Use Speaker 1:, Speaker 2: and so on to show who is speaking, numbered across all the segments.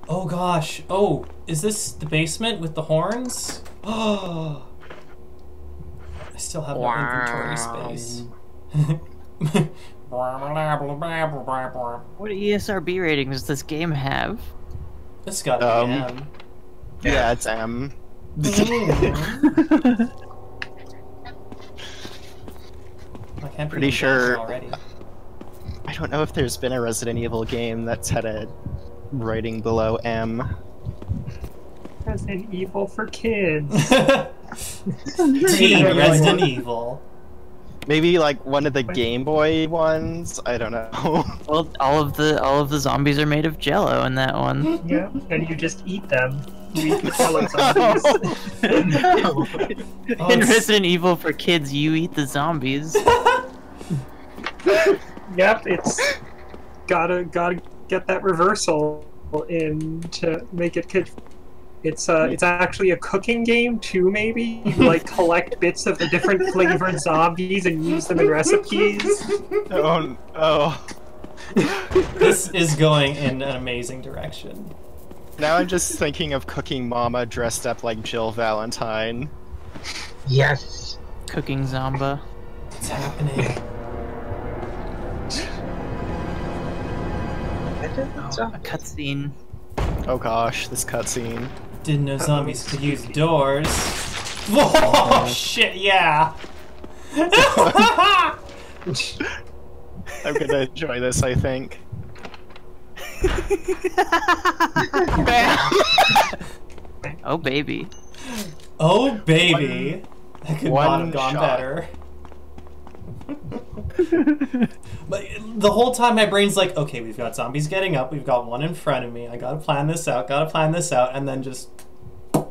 Speaker 1: Oh gosh. Oh, is this the basement with the horns? Oh, I still have no inventory space.
Speaker 2: What ESRB rating does this game have?
Speaker 1: It's gotta be M.
Speaker 3: Yeah, it's M.
Speaker 1: I can't
Speaker 3: Pretty sure.
Speaker 1: already.
Speaker 3: I don't know if there's been a Resident Evil game that's had a rating below M.
Speaker 4: Resident Evil for kids.
Speaker 1: Team Resident Evil.
Speaker 3: Maybe like one of the Game Boy ones. I don't know.
Speaker 2: Well, all of the zombies are made of Jello in that one.
Speaker 4: Yeah, and you just eat them. You eat the Jello zombies.
Speaker 2: In Resident Evil for kids, you eat the zombies.
Speaker 4: Yep, it's gotta get that reversal in to make it kid. It's actually a cooking game too. Maybe you like collect bits of the different flavored zombies and use them in recipes.
Speaker 3: Oh.
Speaker 1: This is going in an amazing direction.
Speaker 3: Now I'm just thinking of Cooking Mama dressed up like Jill Valentine.
Speaker 5: Yes.
Speaker 2: Cooking Zomba.
Speaker 1: What's happening?
Speaker 2: A cutscene.
Speaker 3: Oh gosh, this cutscene.
Speaker 1: Didn't know zombies could use doors. Whoa, shit, yeah.
Speaker 3: I'm gonna enjoy this, I think.
Speaker 2: Oh baby.
Speaker 1: Oh baby. That could not have gone
Speaker 3: shot.
Speaker 1: better. But the whole time my brain's like, okay, we've got zombies getting up, we've got one in front of me, I gotta plan this out, and then just... Oh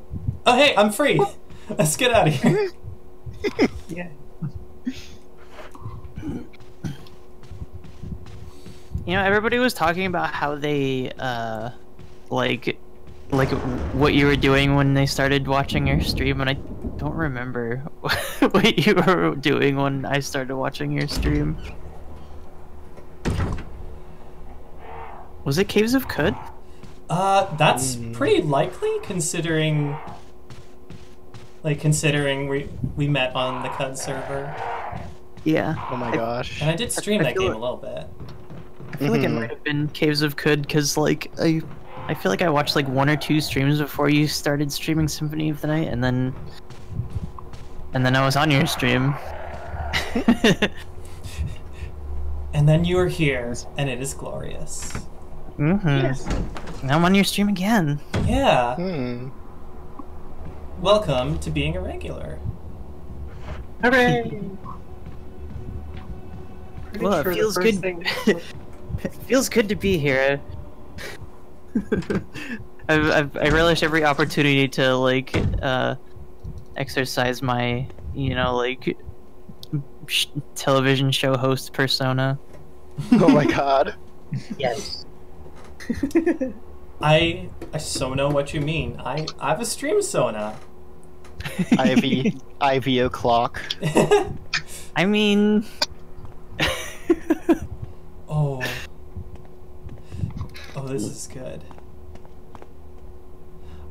Speaker 1: hey, I'm free! Let's get out of here.
Speaker 4: Yeah.
Speaker 2: You know, everybody was talking about how they, like what you were doing when they started watching your stream, and I don't remember what you were doing when I started watching your stream. Was it Caves of Cud?
Speaker 1: That's pretty likely, considering we met on the CUD server.
Speaker 2: Yeah.
Speaker 3: Oh my gosh.
Speaker 1: And I did stream that game
Speaker 2: like,
Speaker 1: a little bit.
Speaker 2: I feel like it might have been Caves of Cud, because, like, I feel like I watched, like, 1 or 2 streams before you started streaming Symphony of the Night, and then I was on your stream.
Speaker 1: And then you are here, and it is glorious.
Speaker 2: Yes. Now I'm on your stream again.
Speaker 1: Yeah. Welcome to being a regular.
Speaker 4: Hooray!
Speaker 2: Well, it feels good. It feels good to be here. I relish every opportunity to, like, exercise my, you know, like, television show host persona.
Speaker 3: Oh my god.
Speaker 5: Yes.
Speaker 1: I so know what you mean. I have a stream Sona.
Speaker 3: Ivy o'clock.
Speaker 2: I mean...
Speaker 1: Oh, this is good.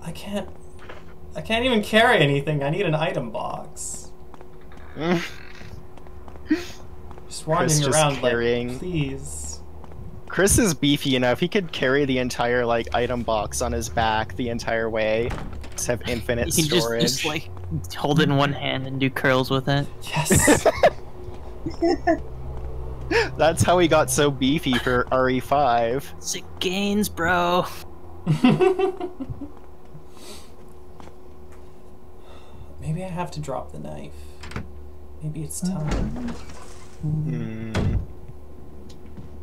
Speaker 1: I can't even carry anything. I need an item box. Just wandering around
Speaker 3: carrying...
Speaker 1: like, please.
Speaker 3: Chris is beefy enough. He could carry the entire, like, item box on his back the entire way. Just have infinite
Speaker 2: You can
Speaker 3: storage.
Speaker 2: just, like, hold it in one hand and do curls with it.
Speaker 1: Yes.
Speaker 3: That's how he got so beefy for RE5.
Speaker 2: Sick gains, bro.
Speaker 1: Maybe I have to drop the knife. Maybe it's time.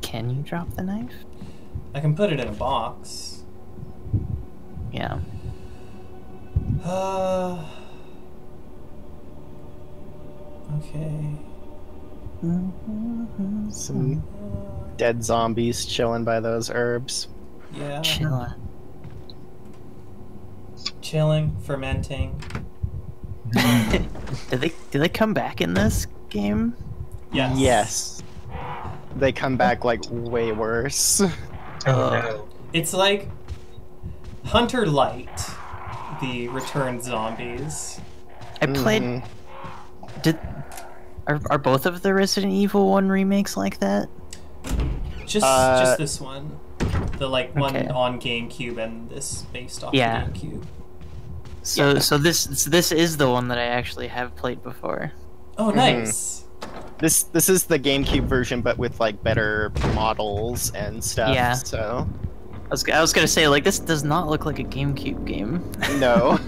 Speaker 2: Can you drop the knife?
Speaker 1: I can put it in a box.
Speaker 2: Yeah.
Speaker 1: Okay.
Speaker 3: Some dead zombies chilling by those herbs.
Speaker 1: Yeah.
Speaker 2: Chilling.
Speaker 1: Fermenting.
Speaker 2: Did they come back in this game?
Speaker 1: Yes.
Speaker 3: Yes. They come back, like, way worse.
Speaker 5: Oh no.
Speaker 1: It's like Hunter liked the returned zombies.
Speaker 2: I played. Did are both of the Resident Evil 1 remakes like that?
Speaker 1: Just this one. The one
Speaker 2: Okay.
Speaker 1: on GameCube and this based off
Speaker 2: Yeah.
Speaker 1: the GameCube.
Speaker 2: So this is the one that I actually have played before.
Speaker 1: Oh, nice.
Speaker 3: This is the GameCube version, but with like better models and stuff.
Speaker 2: Yeah.
Speaker 3: So
Speaker 2: I was gonna say, like, this does not look like a GameCube game.
Speaker 3: no.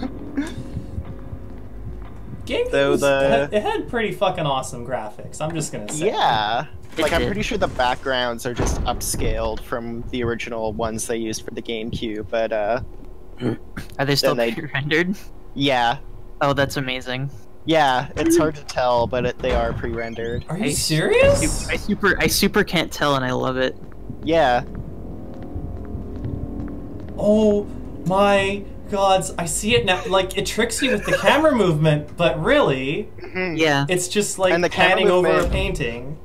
Speaker 1: GameCube
Speaker 3: Though
Speaker 1: it had pretty fucking awesome graphics. I'm just gonna say.
Speaker 3: Yeah. Like, I'm
Speaker 2: did.
Speaker 3: pretty sure the backgrounds are just upscaled from the original ones they used for the GameCube, but
Speaker 2: Are they still
Speaker 3: they-
Speaker 2: pre-rendered?
Speaker 3: yeah.
Speaker 2: Oh, that's amazing.
Speaker 3: Yeah, it's hard to tell, but they are pre-rendered.
Speaker 1: Are you
Speaker 2: I-
Speaker 1: serious?
Speaker 2: I super can't tell, and I love it.
Speaker 3: Yeah.
Speaker 1: Oh my gods, I see it now. Like, it tricks you with the camera movement, but really,
Speaker 2: Yeah.
Speaker 1: it's just like
Speaker 3: And the camera
Speaker 1: panning over a
Speaker 3: movement-
Speaker 1: painting.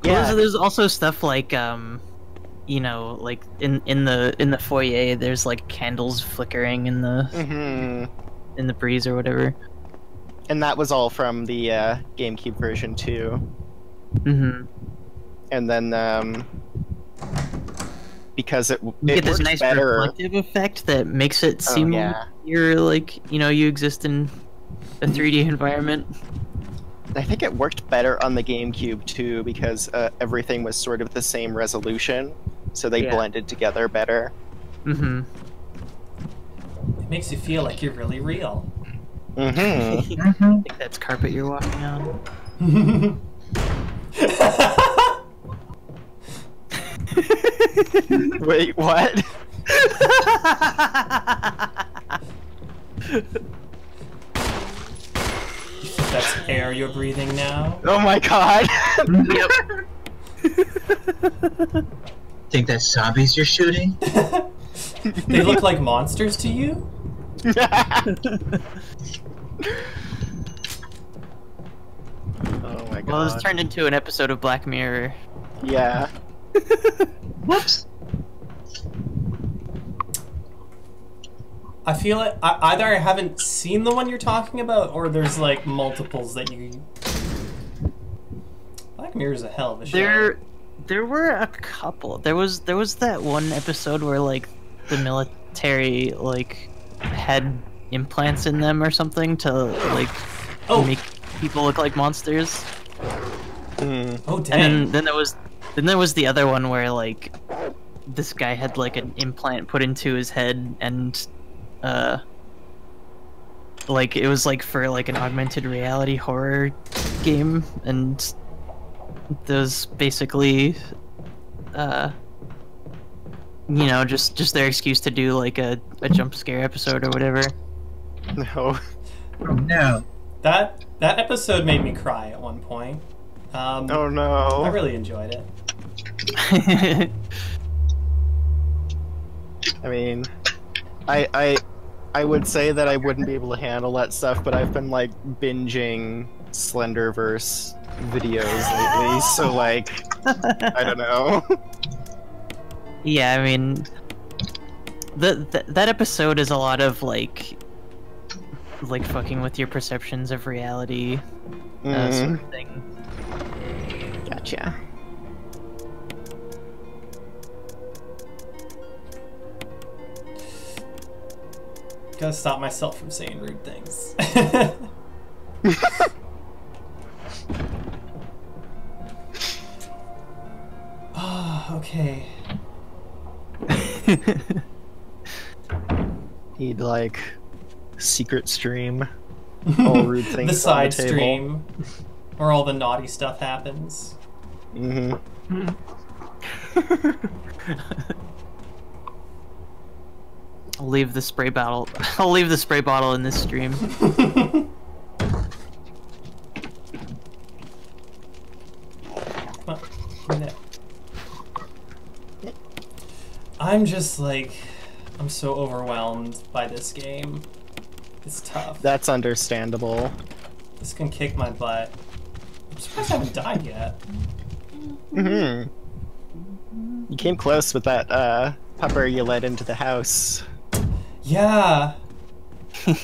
Speaker 3: Yeah.
Speaker 2: There's also stuff like you know, like in the foyer, there's like candles flickering in the breeze or whatever.
Speaker 3: And that was all from the GameCube version too.
Speaker 2: Mm-hmm.
Speaker 3: And then because it
Speaker 2: You get this
Speaker 3: works
Speaker 2: nice
Speaker 3: better.
Speaker 2: reflective effect that makes it seem
Speaker 3: yeah.
Speaker 2: like you're like, you know, you exist in a 3D environment.
Speaker 3: I think it worked better on the GameCube too because everything was sort of the same resolution, so they
Speaker 2: Yeah.
Speaker 3: blended together better.
Speaker 2: Mm-hmm.
Speaker 1: It makes you feel like you're really real.
Speaker 3: Mm-hmm.
Speaker 2: I think that's carpet you're walking on.
Speaker 3: Wait, what?
Speaker 1: That's air you're breathing now.
Speaker 3: Oh my god!
Speaker 2: Yep.
Speaker 5: Think that's zombies you're shooting?
Speaker 1: They look like monsters to you?
Speaker 3: Oh my god.
Speaker 2: Well, this turned into an episode of Black Mirror.
Speaker 3: Yeah.
Speaker 5: Whoops.
Speaker 1: I feel like either I haven't seen the one you're talking about, or there's like multiples that you. Black Mirror's a hell of a show.
Speaker 2: There were a couple. There was that one episode where like the military like had implants in them or something to like make people look like monsters.
Speaker 1: Oh dang!
Speaker 2: And then there was the other one where like this guy had like an implant put into his head and like it was like for like an augmented reality horror game, and those basically you know, just their excuse to do like a jump scare episode or whatever.
Speaker 3: No.
Speaker 5: Oh no.
Speaker 1: That episode made me cry at one point.
Speaker 3: Oh no.
Speaker 1: I really enjoyed it.
Speaker 3: I mean, I would say that I wouldn't be able to handle that stuff, but I've been like binging Slenderverse videos lately, so like I don't know.
Speaker 2: Yeah, I mean, that episode is a lot of like fucking with your perceptions of reality, sort of thing.
Speaker 3: Gotcha.
Speaker 1: Gotta stop myself from saying rude things. Oh, okay.
Speaker 3: Need like secret stream. All rude things.
Speaker 1: The side
Speaker 3: on the table.
Speaker 1: stream, where all the naughty stuff happens.
Speaker 3: Mm-hmm.
Speaker 2: I'll leave the spray bottle. I'll leave the spray bottle in this stream.
Speaker 1: Come on, there. I'm just like, I'm so overwhelmed by this game. It's tough.
Speaker 3: That's understandable.
Speaker 1: This can kick my butt. I'm surprised I haven't died yet.
Speaker 3: Mm-hmm. You came close with that pupper you let into the house.
Speaker 1: Yeah.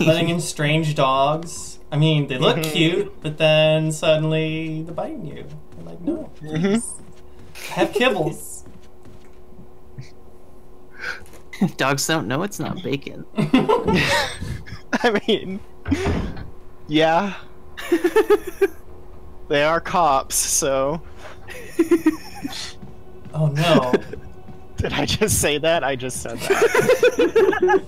Speaker 1: Letting in strange dogs. I mean, they look cute, but then suddenly they're biting you. You're like, no, please. I have kibbles.
Speaker 2: Dogs don't know it's not bacon.
Speaker 3: I mean, yeah. They are cops, so...
Speaker 1: Oh no.
Speaker 3: Did I just say that? I just said that.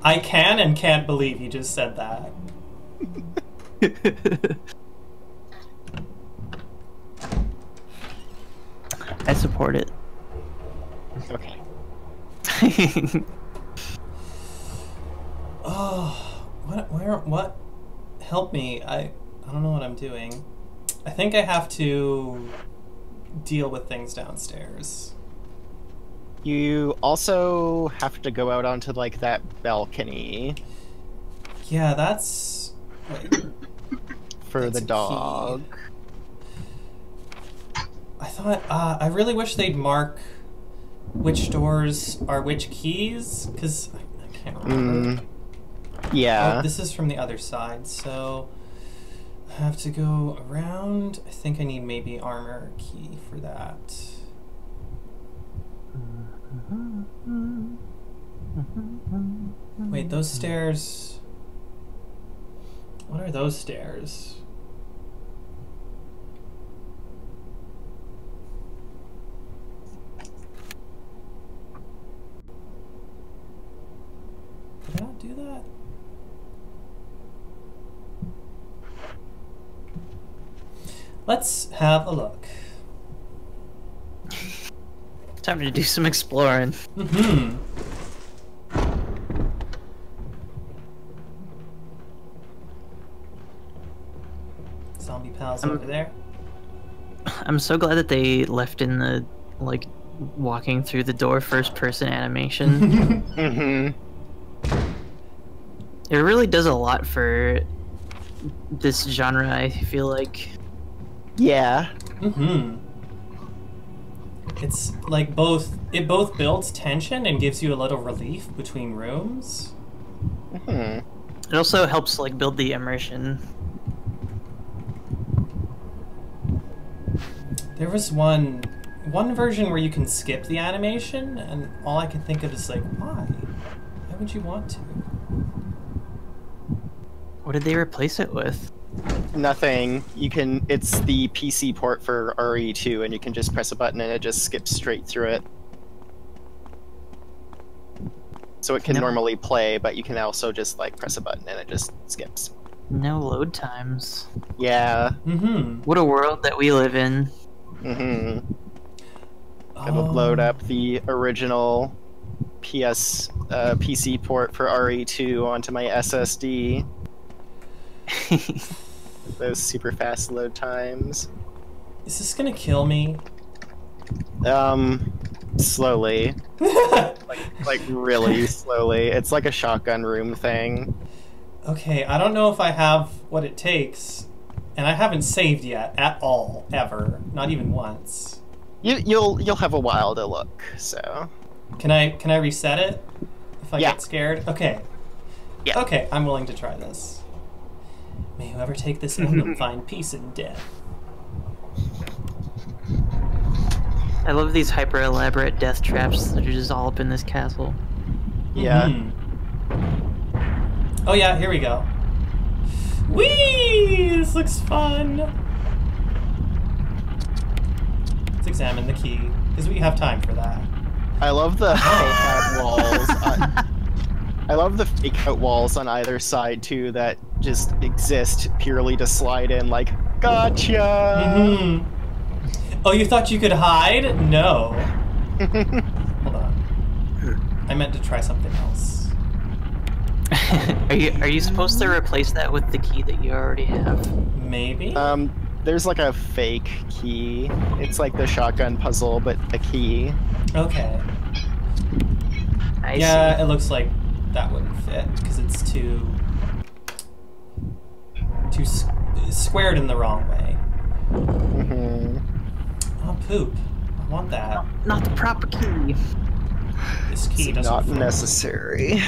Speaker 1: I can and can't believe you just said that.
Speaker 2: I support it.
Speaker 3: Okay.
Speaker 1: Oh, what? Help me. I don't know what I'm doing. I think I have to deal with things downstairs.
Speaker 3: You also have to go out onto, like, that balcony
Speaker 1: Yeah, that's... Wait,
Speaker 3: for
Speaker 1: that's
Speaker 3: the
Speaker 1: a key.
Speaker 3: dog.
Speaker 1: I thought, I really wish they'd mark which doors are which keys, because I can't remember.
Speaker 3: Yeah.
Speaker 1: Oh, this is from the other side, so I have to go around. I think I need maybe armor key for that. Wait, those stairs... What are those stairs? Did I not do that? Let's have a look.
Speaker 2: Time to do some exploring.
Speaker 1: Mm-hmm. Zombie pals over there.
Speaker 2: I'm so glad that they left in the, like, walking through the door first person animation. It really does a lot for this genre, I feel like.
Speaker 3: Yeah.
Speaker 1: Mm-hmm. It's like it both builds tension and gives you a little relief between rooms.
Speaker 3: Mm-hmm.
Speaker 2: It also helps, like, build the immersion.
Speaker 1: There was one version where you can skip the animation, and all I can think of is like, why? Why would you want to?
Speaker 2: What did they replace it with?
Speaker 3: Nothing. You can. It's the PC port for RE2, and you can just press a button and it just skips straight through it. So it can
Speaker 2: No.
Speaker 3: normally play, but you can also just, like, press a button and it just skips.
Speaker 2: No load times.
Speaker 3: Yeah.
Speaker 1: Mm-hmm.
Speaker 2: What a world that we live in.
Speaker 3: Mm-hmm. I would load up the original PC port for RE2 onto my SSD. Those super fast load times.
Speaker 1: Is this gonna kill me?
Speaker 3: Slowly. like really slowly. It's like a shotgun room thing.
Speaker 1: Okay, I don't know if I have what it takes, and I haven't saved yet at all, ever, not even once.
Speaker 3: You'll have a while to look. So.
Speaker 1: Can I reset it if I
Speaker 3: Yeah.
Speaker 1: get scared? Okay.
Speaker 3: Yeah.
Speaker 1: Okay, I'm willing to try this. May whoever take this emblem find peace in death.
Speaker 2: I love these hyper elaborate death traps that are just all up in this castle.
Speaker 3: Yeah.
Speaker 1: Mhm. Oh yeah, here we go. Whee! This looks fun. Let's examine the key, because we have time for that.
Speaker 3: I love the fake out walls. I love the fake out walls on either side too that just exist purely to slide in. Like, gotcha.
Speaker 1: Mm-hmm. Oh, you thought you could hide? No. Hold on. I meant to try something else.
Speaker 2: Are you supposed to replace that with the key that you already have?
Speaker 1: Maybe?
Speaker 3: There's like a fake key. It's like the shotgun puzzle, but a key.
Speaker 1: Okay.
Speaker 2: I
Speaker 1: Yeah,
Speaker 2: see.
Speaker 1: it looks like that wouldn't fit, because it's too squared in the wrong way.
Speaker 3: Mm-hmm.
Speaker 1: Oh, poop. I want that.
Speaker 2: Not the proper key.
Speaker 1: This key doesn't
Speaker 3: Not
Speaker 1: fit.
Speaker 3: necessary.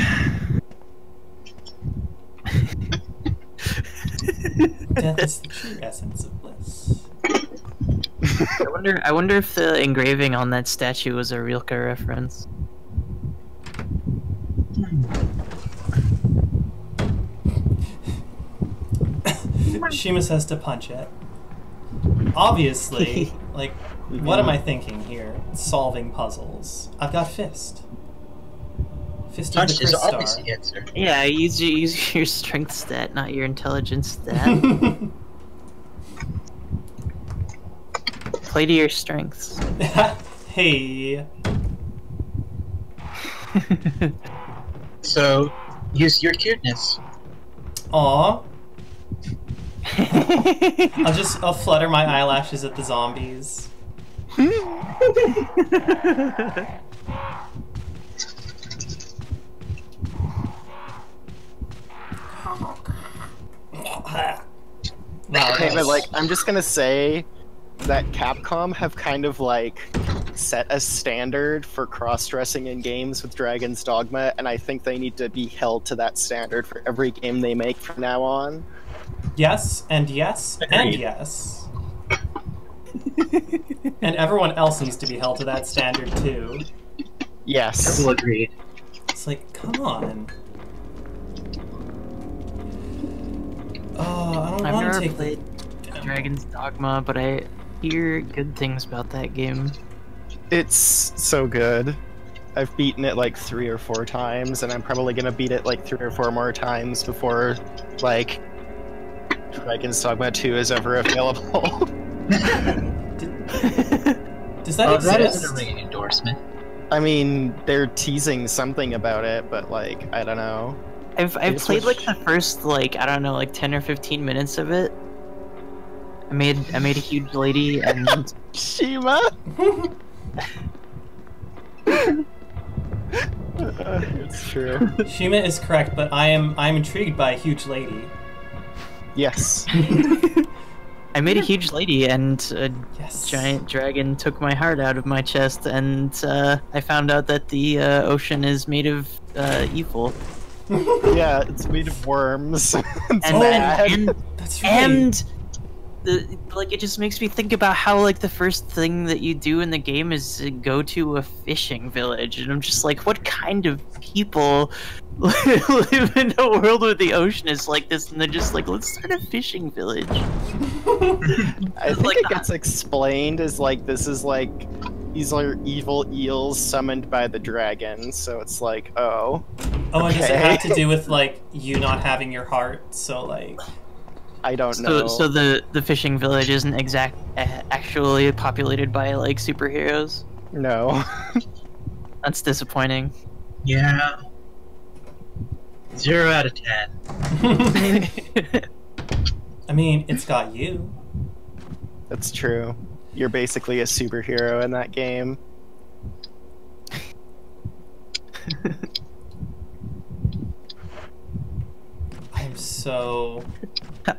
Speaker 1: Death is the true essence of bliss.
Speaker 2: I wonder if the engraving on that statue was a Rilke reference.
Speaker 1: Shima says to punch it. Obviously, like, what am I thinking here? Solving puzzles. I've got Fist. Fist of the
Speaker 5: Punch is
Speaker 1: Crystar.
Speaker 5: always the answer.
Speaker 2: Yeah, use your strength stat, not your intelligence stat. Play to your strengths.
Speaker 1: Hey.
Speaker 5: So, use your cuteness.
Speaker 1: Aw. I'll flutter my eyelashes at the zombies. Wow,
Speaker 3: Okay, but like, I'm just gonna say that Capcom have kind of like set a standard for cross-dressing in games with Dragon's Dogma, and I think they need to be held to that standard for every game they make from now on.
Speaker 1: yes, and yes, and
Speaker 5: Agreed.
Speaker 1: yes. And everyone else needs to be held to that standard too.
Speaker 3: Yes.
Speaker 5: Double agreed.
Speaker 1: It's like, come on. Oh, I don't
Speaker 2: I've
Speaker 1: want to
Speaker 2: never
Speaker 1: take
Speaker 2: played Dragon's Dogma, but I hear good things about that game.
Speaker 3: It's so good. I've beaten it like 3 or 4 times, and I'm probably gonna beat it like 3 or 4 more times before, like, Dragon's Dogma 2 is ever available.
Speaker 1: Does that
Speaker 5: Oh,
Speaker 1: exist?
Speaker 5: that isn't a ringing endorsement.
Speaker 3: I mean, they're teasing something about it, but like, I don't know.
Speaker 2: I've
Speaker 3: just
Speaker 2: played
Speaker 3: wish-
Speaker 2: like the first like I don't know like 10 or 15 minutes of it. I made a huge lady and
Speaker 3: Shima! It's true.
Speaker 1: Shima is correct, but I'm intrigued by a huge lady.
Speaker 3: Yes.
Speaker 2: I made a huge lady and a
Speaker 1: Yes.
Speaker 2: giant dragon took my heart out of my chest and I found out that the ocean is made of evil.
Speaker 3: Yeah, it's made of worms. It's
Speaker 2: And
Speaker 3: bad.
Speaker 2: and
Speaker 1: That's right.
Speaker 2: and like it just makes me think about how like the first thing that you do in the game is to go to a fishing village, and I'm just like, what kind of people live in a world where the ocean is like this, and they're just like, let's start a fishing village.
Speaker 3: I think
Speaker 2: like
Speaker 3: it gets explained as like this is like these are evil eels summoned by the dragon, so it's like, oh,
Speaker 1: Oh, and does it
Speaker 3: okay.
Speaker 1: have to do with like you not having your heart? So like,
Speaker 3: I don't know.
Speaker 2: So the fishing village isn't actually populated by like superheroes.
Speaker 3: No.
Speaker 2: That's disappointing.
Speaker 5: Yeah. 0 out of 10.
Speaker 1: I mean, it's got you.
Speaker 3: That's true. You're basically a superhero in that game.
Speaker 1: I'm so.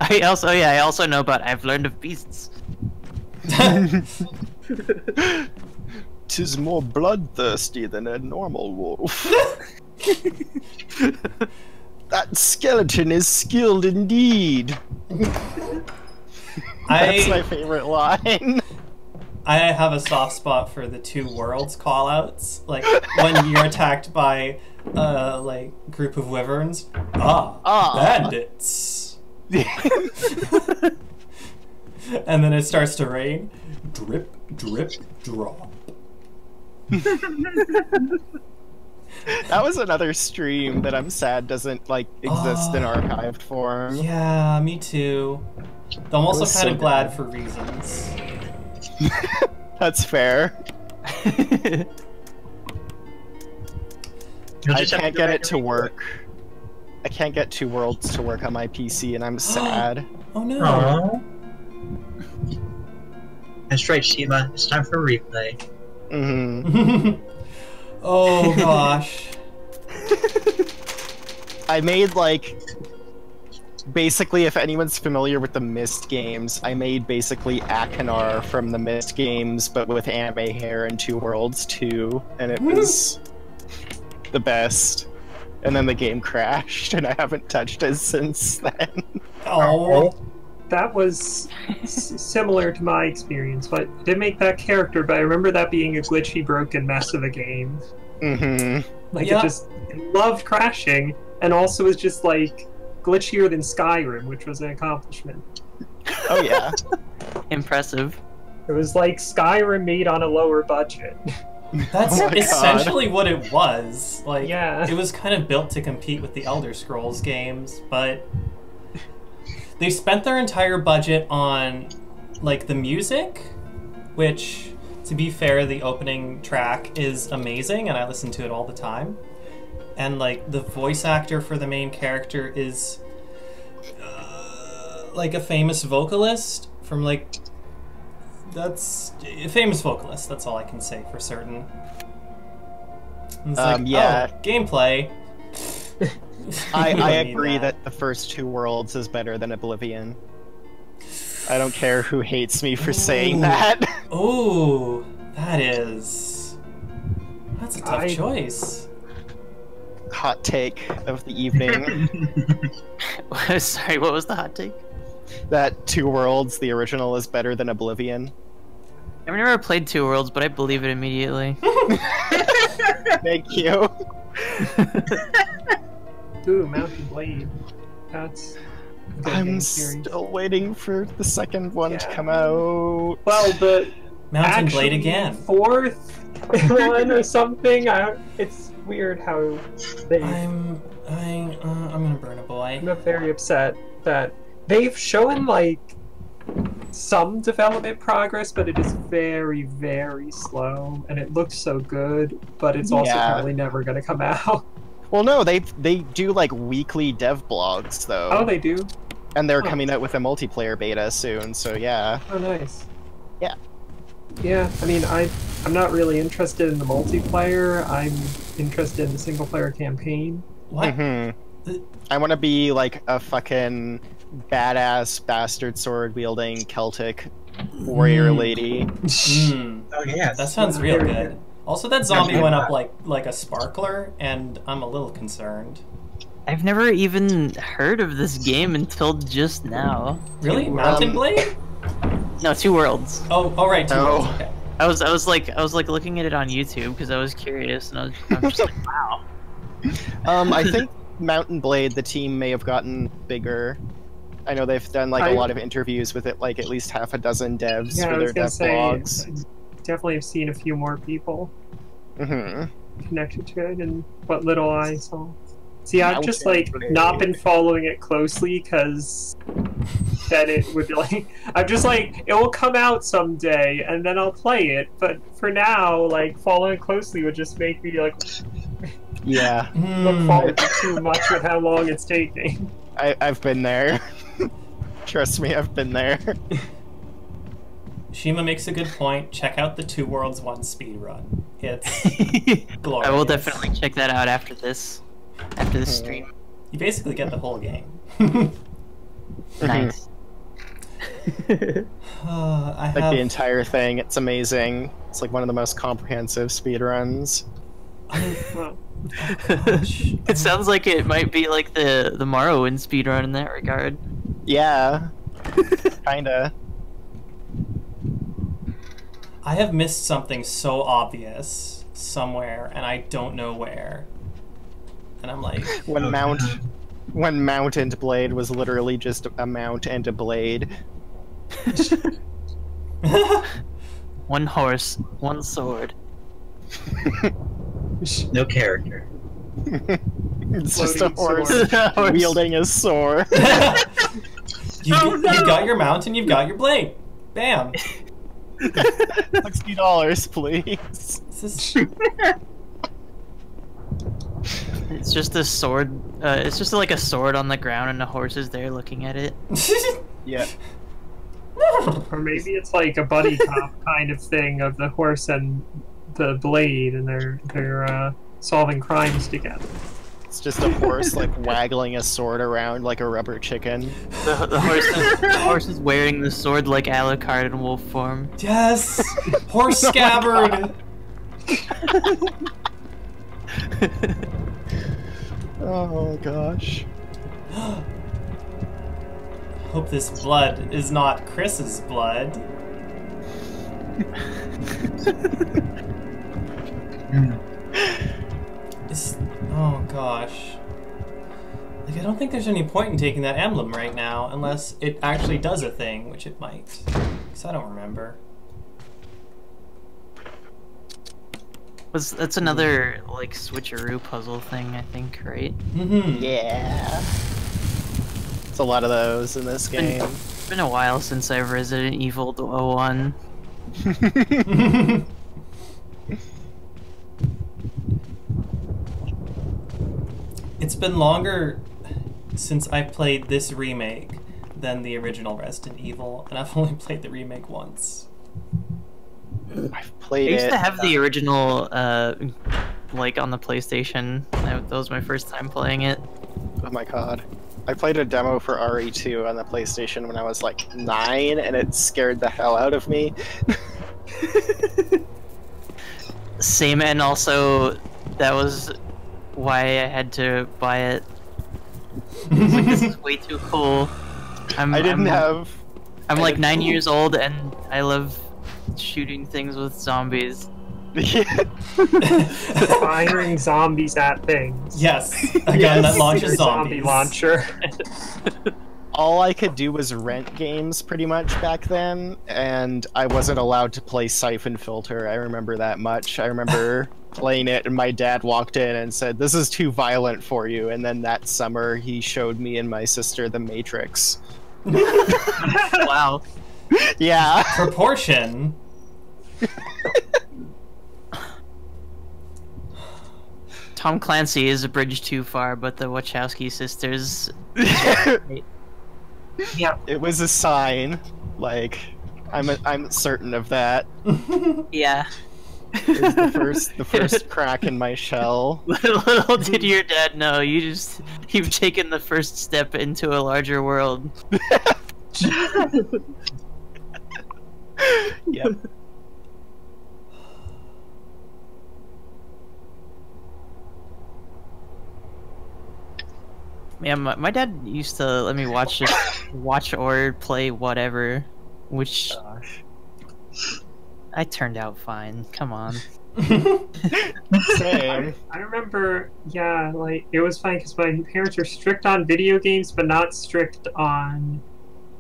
Speaker 2: I also know about I've learned of beasts.
Speaker 3: Tis more bloodthirsty than a normal wolf. That skeleton is skilled indeed. That's my favorite line.
Speaker 1: I have a soft spot for the two worlds callouts. Like when you're attacked by like group of wyverns. Bandits. And then it starts to rain. Drip, drip, drop.
Speaker 3: That was another stream that I'm sad doesn't like exist in archived form.
Speaker 1: Yeah, me too. Though I'm also
Speaker 3: was
Speaker 1: kind
Speaker 3: so
Speaker 1: of glad
Speaker 3: good.
Speaker 1: for reasons.
Speaker 3: That's fair.
Speaker 5: You'll
Speaker 3: I
Speaker 5: just have
Speaker 3: can't
Speaker 5: go
Speaker 3: get
Speaker 5: back
Speaker 3: it to
Speaker 5: and redo
Speaker 3: work. I can't get 2 worlds to work on my PC, and I'm sad.
Speaker 1: Oh no.
Speaker 5: Aww. That's right, Shima. It's time for a replay.
Speaker 3: Hmm.
Speaker 1: Oh gosh.
Speaker 3: I made like basically, if anyone's familiar with the Myst games, I made basically Akinar from the Myst games, but with anime hair and 2 worlds too, and it was the best. And then the game crashed, and I haven't touched it since then.
Speaker 1: Oh.
Speaker 4: That was similar to my experience, but I did make that character, but I remember that being a glitchy, broken mess of a game.
Speaker 3: Mm-hmm.
Speaker 4: Like,
Speaker 1: Yeah.
Speaker 4: it loved crashing, and also was just, like, glitchier than Skyrim, which was an accomplishment.
Speaker 3: Oh yeah.
Speaker 2: Impressive.
Speaker 4: It was like Skyrim made on a lower budget.
Speaker 1: That's
Speaker 3: Oh my
Speaker 1: essentially what it was. Like,
Speaker 4: Yeah.
Speaker 1: it was kind of built to compete with the Elder Scrolls games, but they spent their entire budget on, like, the music, which, to be fair, the opening track is amazing, and I listen to it all the time. And, like, the voice actor for the main character is, like, a famous vocalist from, like, that's a famous vocalist. That's all I can say for certain. And it's like,
Speaker 3: yeah.
Speaker 1: oh, gameplay.
Speaker 3: I
Speaker 1: don't need
Speaker 3: agree that the first two worlds is better than Oblivion. I don't care who hates me for saying that.
Speaker 1: Oh, that's a tough choice.
Speaker 3: Hot take of the evening.
Speaker 2: Sorry, what was the hot take?
Speaker 3: That Two Worlds, the original, is better than Oblivion.
Speaker 2: I've never played Two Worlds, but I believe it immediately.
Speaker 3: Thank you.
Speaker 4: Ooh, Mountain Blade. That's a good
Speaker 3: I'm
Speaker 4: game series.
Speaker 3: still waiting for the second one to
Speaker 4: Yeah.
Speaker 3: come out.
Speaker 4: Well, the
Speaker 1: Mountain Blade
Speaker 4: actually
Speaker 1: again.
Speaker 4: fourth one or something. It's weird how they.
Speaker 1: I'm gonna burn a boy.
Speaker 4: I'm very upset that they've shown like some development progress, but it is very, very slow, and it looks so good, but it's also
Speaker 3: Yeah.
Speaker 4: probably never going to come out.
Speaker 3: Well, no, they do like weekly dev blogs though,
Speaker 4: Oh, they do?
Speaker 3: and they're
Speaker 4: Oh.
Speaker 3: coming out with a multiplayer beta soon. So yeah.
Speaker 4: Oh, nice.
Speaker 3: Yeah.
Speaker 4: Yeah, I mean, I'm not really interested in the multiplayer. I'm interested in the single-player campaign.
Speaker 1: What?
Speaker 3: Mm-hmm. I want to be like a fucking badass bastard sword wielding Celtic warrior lady.
Speaker 1: Mm,
Speaker 5: Oh yeah,
Speaker 1: that sounds real
Speaker 4: Very
Speaker 1: good.
Speaker 4: good.
Speaker 1: Also, that zombie went up like a sparkler, and I'm a little concerned.
Speaker 2: I've never even heard of this game until just now.
Speaker 1: Really, Mountain Blade?
Speaker 2: No, Two Worlds.
Speaker 1: Oh, right. Two
Speaker 3: Oh.
Speaker 1: Worlds, okay.
Speaker 2: I was like looking at it on YouTube because I was curious, and I'm just like, wow.
Speaker 3: I think Mountain Blade, the team may have gotten bigger. I know they've done like a lot of interviews with it, like at least half a dozen devs
Speaker 4: Yeah,
Speaker 3: for
Speaker 4: I
Speaker 3: their
Speaker 4: was gonna
Speaker 3: dev
Speaker 4: say,
Speaker 3: blogs.
Speaker 4: I definitely have seen a few more people
Speaker 3: Hmm.
Speaker 4: connected to it, and what little I saw. See, I've
Speaker 3: Mountain
Speaker 4: just like
Speaker 3: Blade.
Speaker 4: not been following it closely because then it would be like I'm just like it will come out someday and then I'll play it. But for now, like following closely would just make me like
Speaker 3: Yeah,
Speaker 4: look
Speaker 1: Hmm.
Speaker 4: forward to too much with how long it's taking.
Speaker 3: I've been there. Trust me, I've been there.
Speaker 1: Shima makes a good point. Check out the Two Worlds 1 speedrun. It's glorious.
Speaker 2: I will definitely check that out after this stream.
Speaker 1: You basically get the whole game.
Speaker 2: Nice.
Speaker 1: I
Speaker 3: Like
Speaker 1: have...
Speaker 3: the entire thing. It's amazing. It's like one of the most comprehensive speedruns.
Speaker 4: Well,
Speaker 1: Gosh.
Speaker 2: It sounds like it might be like the Morrowind speedrun in that regard.
Speaker 3: Yeah. Kinda.
Speaker 1: I have missed something so obvious somewhere, and I don't know where. And I'm like,
Speaker 3: When Mount and Blade was literally just a mount and a blade.
Speaker 2: One horse, one sword.
Speaker 5: no character.
Speaker 3: It's just a
Speaker 4: Floating
Speaker 3: horse
Speaker 2: sword.
Speaker 3: wielding a sword.
Speaker 1: you've got your mount and you've got your blade. Bam.
Speaker 3: $60, please.
Speaker 1: This is...
Speaker 2: It's just a sword. It's just like a sword on the ground, and the horse is there looking at it.
Speaker 3: Yeah.
Speaker 4: or maybe it's like a buddy cop kind of thing of the horse and the blade, and they're solving crimes together.
Speaker 3: It's just a horse like waggling a sword around like a rubber chicken.
Speaker 2: The horse is wearing the sword like Alucard in wolf form.
Speaker 1: Yes! Horse scabbard!
Speaker 3: Oh gosh.
Speaker 1: Hope this blood is not Chris's blood. Oh gosh. Like, I don't think there's any point in taking that emblem right now, unless it actually does a thing, which it might. Because I don't remember.
Speaker 2: That's another like switcheroo puzzle thing, I think, right?
Speaker 1: Mm-hmm.
Speaker 3: Yeah. It's a lot of those in this game.
Speaker 2: It's been a while since I've Resident Evil 1.
Speaker 1: It's been longer since I played this remake than the original Resident Evil, and I've only played the remake once.
Speaker 3: I've played
Speaker 2: I used
Speaker 3: it.
Speaker 2: to have the original, like on the PlayStation. That was my first time playing it.
Speaker 3: Oh my god. I played a demo for RE2 on the PlayStation when I was like 9, and it scared the hell out of me.
Speaker 2: Same, and also that was why I had to buy it. I was like, this is way too cool. I'm like 9 years old, and I love shooting things with zombies.
Speaker 4: Firing zombies at things.
Speaker 1: Yes, a gun that launches
Speaker 4: Zombie
Speaker 1: zombies.
Speaker 4: launcher.
Speaker 3: All I could do was rent games pretty much back then, and I wasn't allowed to play Siphon Filter. I remember that much. I remember playing it, and my dad walked in and said, "This is too violent for you." And then that summer, he showed me and my sister The Matrix.
Speaker 2: Wow.
Speaker 3: Yeah.
Speaker 1: Proportion.
Speaker 2: Tom Clancy is a bridge too far, but the Wachowski sisters.
Speaker 5: Yeah.
Speaker 3: It was a sign. Like, I'm certain of that.
Speaker 2: Yeah.
Speaker 3: It was the first crack in my shell.
Speaker 2: Little did your dad know, you've taken the first step into a larger world.
Speaker 3: Yep.
Speaker 2: Yeah, my dad used to let me watch or play whatever, which I turned out fine. Come on.
Speaker 3: Same.
Speaker 4: I remember, yeah, like, it was fine because my parents were strict on video games, but not strict on,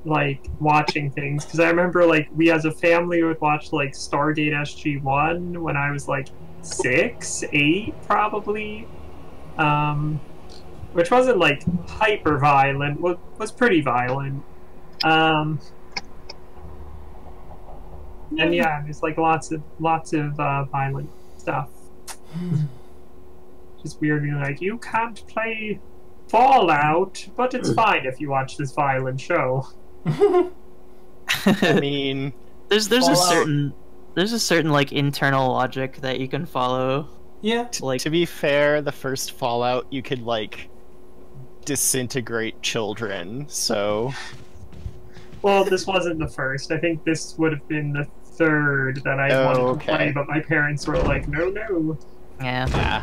Speaker 4: like, watching things. Because I remember, like, we as a family would watch, like, Stargate SG-1 when I was, like, 6, 8, probably. Which wasn't, like, hyper violent, was pretty violent. And yeah, there's like lots of violent stuff. Just weird being like, you can't play Fallout, but it's fine if you watch this violent show.
Speaker 3: I mean,
Speaker 2: there's a certain like internal logic that you can follow.
Speaker 1: Yeah.
Speaker 2: Like,
Speaker 3: to be fair, the first Fallout you could like disintegrate children, so
Speaker 4: Well, this wasn't the first. I think this would have been the third that I wanted to play, but my parents were like, no.
Speaker 2: yeah.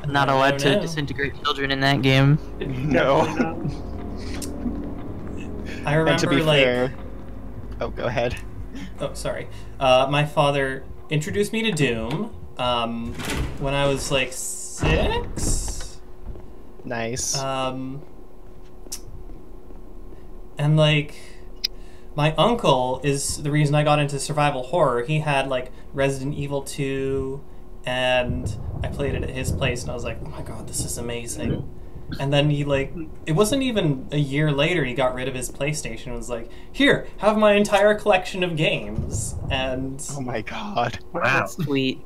Speaker 2: Not allowed to disintegrate children in that game.
Speaker 3: No.
Speaker 1: I remember,
Speaker 3: and to be
Speaker 1: like...
Speaker 3: fair... Oh, go ahead.
Speaker 1: Oh, sorry. My father introduced me to Doom when I was, like, 6?
Speaker 3: Nice.
Speaker 1: And, like... My uncle is the reason I got into survival horror. He had, like, Resident Evil 2, and I played it at his place, and I was like, oh my god, this is amazing. And then he, like, it wasn't even a year later he got rid of his PlayStation and was like, here, have my entire collection of games. And...
Speaker 3: Oh my god.
Speaker 5: Wow.
Speaker 2: Sweet.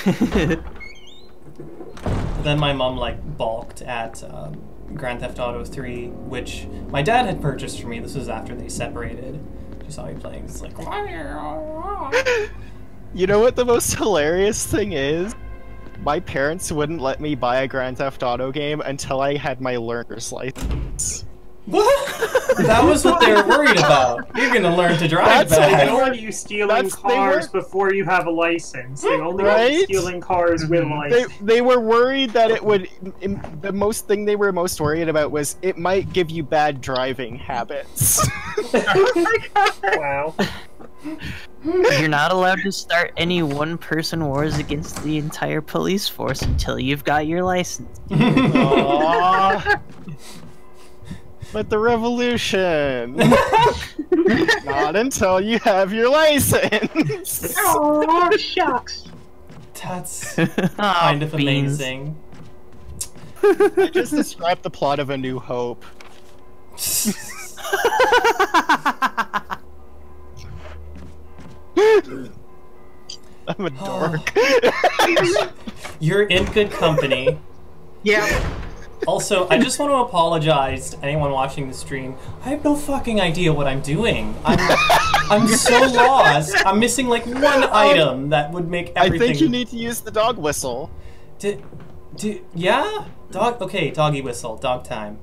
Speaker 1: Then my mom, like, balked at Grand Theft Auto 3, which my dad had purchased for me. This was after they separated. She saw me playing. It's like...
Speaker 3: You know what the most hilarious thing is? My parents wouldn't let me buy a Grand Theft Auto game until I had my learner's license.
Speaker 1: What? That was what they were worried about. You're gonna learn to drive
Speaker 3: That's
Speaker 4: They
Speaker 1: back.
Speaker 4: don't want you stealing cars before you have a license. They only want you
Speaker 3: Right?
Speaker 4: stealing cars with license.
Speaker 3: They were worried that it would. The most thing they were most worried about was it might give you bad driving habits.
Speaker 4: Wow.
Speaker 2: You're not allowed to start any one-person wars against the entire police force until you've got your license.
Speaker 3: Aww. But the revolution. Not until you have your license.
Speaker 5: Oh, shucks.
Speaker 1: That's
Speaker 2: Aw,
Speaker 1: kind of
Speaker 2: beans.
Speaker 1: amazing.
Speaker 3: I just described the plot of A New Hope. I'm a dork.
Speaker 1: You're in good company.
Speaker 5: Yeah.
Speaker 1: Also, I just want to apologize to anyone watching the stream. I have no fucking idea what I'm doing. I'm so lost. I'm missing like one item that would make
Speaker 3: I
Speaker 1: everything.
Speaker 3: think you need to use the dog whistle.
Speaker 1: Yeah? Dog. Okay, doggy whistle. Dog time.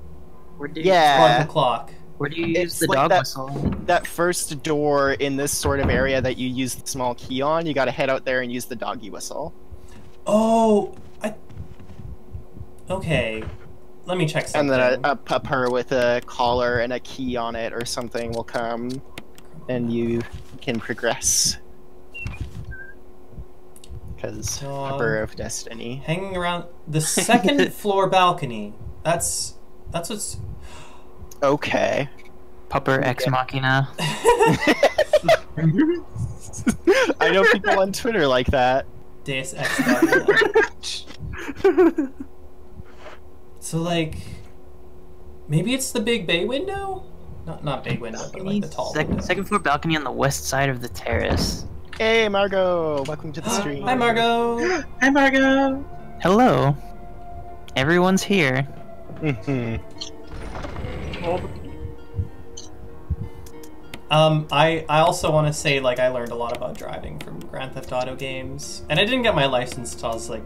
Speaker 2: Where do you,
Speaker 3: Yeah.
Speaker 1: Sparkle clock.
Speaker 2: Where do you use
Speaker 3: It's
Speaker 2: the
Speaker 3: like
Speaker 2: dog
Speaker 3: that-
Speaker 2: whistle?
Speaker 3: That first door in this sort of area that you use the small key on, you gotta head out there and use the doggy whistle.
Speaker 1: Oh, okay. Let me check
Speaker 3: And
Speaker 1: something.
Speaker 3: then a pupper with a collar and a key on it or something will come, and you can progress. Because
Speaker 1: Dog.
Speaker 3: Pupper of Destiny.
Speaker 1: Hanging around the second floor balcony. That's what's.
Speaker 3: Okay.
Speaker 2: Pupper Ex Machina.
Speaker 3: I know people on Twitter like that.
Speaker 1: Deus Ex Machina. So like, maybe it's the big bay window? Not big window, but like the tall window.
Speaker 2: Second floor balcony on the west side of the terrace.
Speaker 3: Hey, Margot! Welcome to the stream.
Speaker 1: Hi, Margot.
Speaker 5: Hi, Margot.
Speaker 2: Hello. Everyone's here.
Speaker 3: Mhm.
Speaker 1: I also want to say like I learned a lot about driving from Grand Theft Auto games, and I didn't get my license till I was like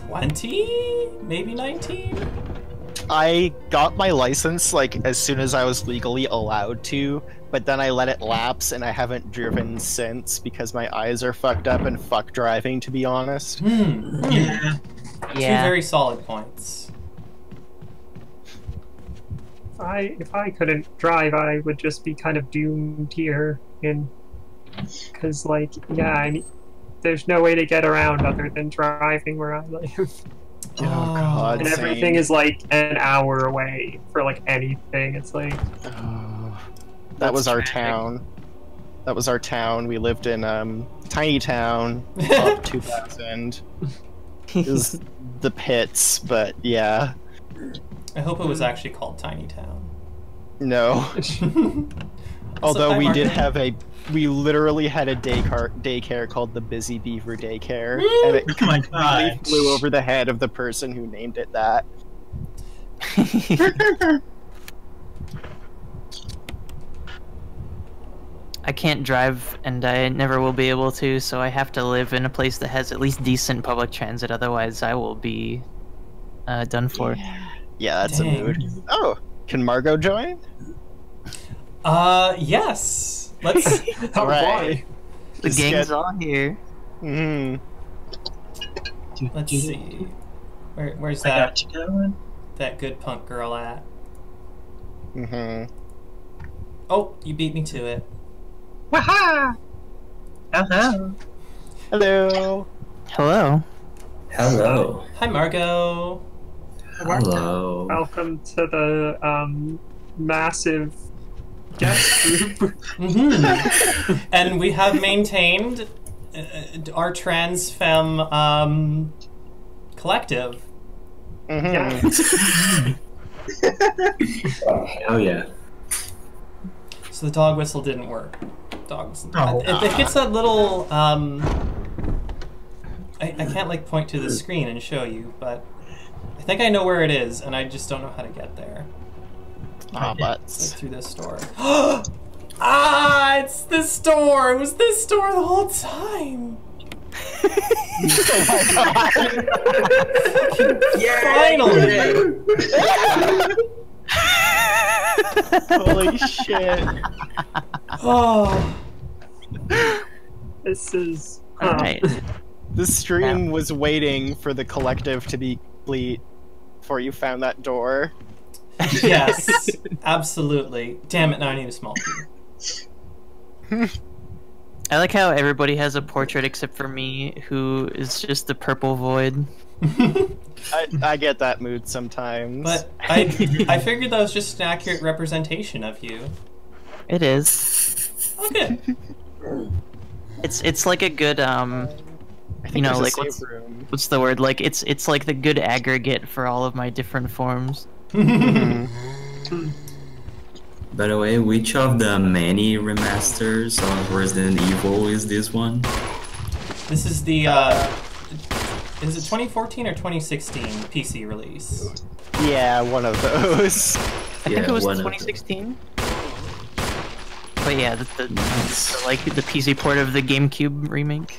Speaker 1: 20, maybe 19.
Speaker 3: I got my license like as soon as I was legally allowed to, but then I let it lapse and I haven't driven since because my eyes are fucked up and fuck driving, to be honest.
Speaker 5: Yeah.
Speaker 1: Two
Speaker 2: Yeah.
Speaker 1: very solid points.
Speaker 4: If I couldn't drive, I would just be kind of doomed here. Because, like, yeah, there's no way to get around other than driving where I live.
Speaker 3: Oh, God,
Speaker 4: And everything
Speaker 3: same.
Speaker 4: is like an hour away for like anything. It's like
Speaker 3: Oh, that was our
Speaker 2: tragic.
Speaker 3: town. That was our town. We lived in tiny town, top 2000. It was the pits, but yeah,
Speaker 1: I hope it was actually called Tiny Town.
Speaker 3: no. Although
Speaker 1: hi,
Speaker 3: we did
Speaker 1: Margaret.
Speaker 3: have we literally had a daycare called the Busy Beaver Daycare, and it
Speaker 5: Oh my
Speaker 3: completely
Speaker 5: god.
Speaker 3: flew over the head of the person who named it that.
Speaker 2: I can't drive, and I never will be able to, so I have to live in a place that has at least decent public transit. Otherwise, I will be done for.
Speaker 3: Yeah, that's
Speaker 1: Dang.
Speaker 3: a mood. Oh, can Margot join?
Speaker 1: Yes. Let's.
Speaker 4: oh
Speaker 3: Right.
Speaker 2: The
Speaker 3: Just
Speaker 2: gang's
Speaker 3: get-
Speaker 2: all here.
Speaker 3: Mhm.
Speaker 1: Let's see. Where's
Speaker 5: I
Speaker 1: that
Speaker 5: got you going.
Speaker 1: that good punk girl at?
Speaker 3: Mhm.
Speaker 1: Oh, you beat me to it.
Speaker 5: Waha! Hello.
Speaker 3: Hello.
Speaker 2: Hello.
Speaker 6: Hello.
Speaker 1: Hi, Margot.
Speaker 6: Hello.
Speaker 4: welcome to the massive guest group.
Speaker 1: And we have maintained our trans femme collective.
Speaker 3: Mhm.
Speaker 6: Hell yeah.
Speaker 1: So the dog whistle didn't work. Dog whistle.
Speaker 5: Oh.
Speaker 1: It gets that little. I can't like point to the screen and show you, but I think I know where it is, and I just don't know how to get there.
Speaker 3: Ah,
Speaker 1: Like
Speaker 3: butts.
Speaker 1: through this door. It's this door. It was this door the whole time.
Speaker 3: Oh my god.
Speaker 1: Finally.
Speaker 3: Holy shit.
Speaker 1: Oh.
Speaker 4: This is.
Speaker 2: Alright.
Speaker 3: The stream was waiting for the collective to be complete before you found that door.
Speaker 1: Yes, absolutely. Damn it, now I need a small key.
Speaker 2: I like how everybody has a portrait except for me, who is just the purple void.
Speaker 3: I get that mood sometimes.
Speaker 1: But I figured that was just an accurate representation of you.
Speaker 2: It is.
Speaker 1: Okay.
Speaker 2: It's like a good
Speaker 3: I think
Speaker 2: you know,
Speaker 3: there's
Speaker 2: like
Speaker 3: a save room.
Speaker 2: what's the word? Like it's like the good aggregate for all of my different forms.
Speaker 6: By the way, which of the many remasters of Resident Evil is this one?
Speaker 1: This is the is it 2014 or 2016 PC release?
Speaker 3: Yeah, one of those.
Speaker 2: I think it was 2016. But yeah,
Speaker 6: Nice.
Speaker 2: like the PC port of the GameCube remake.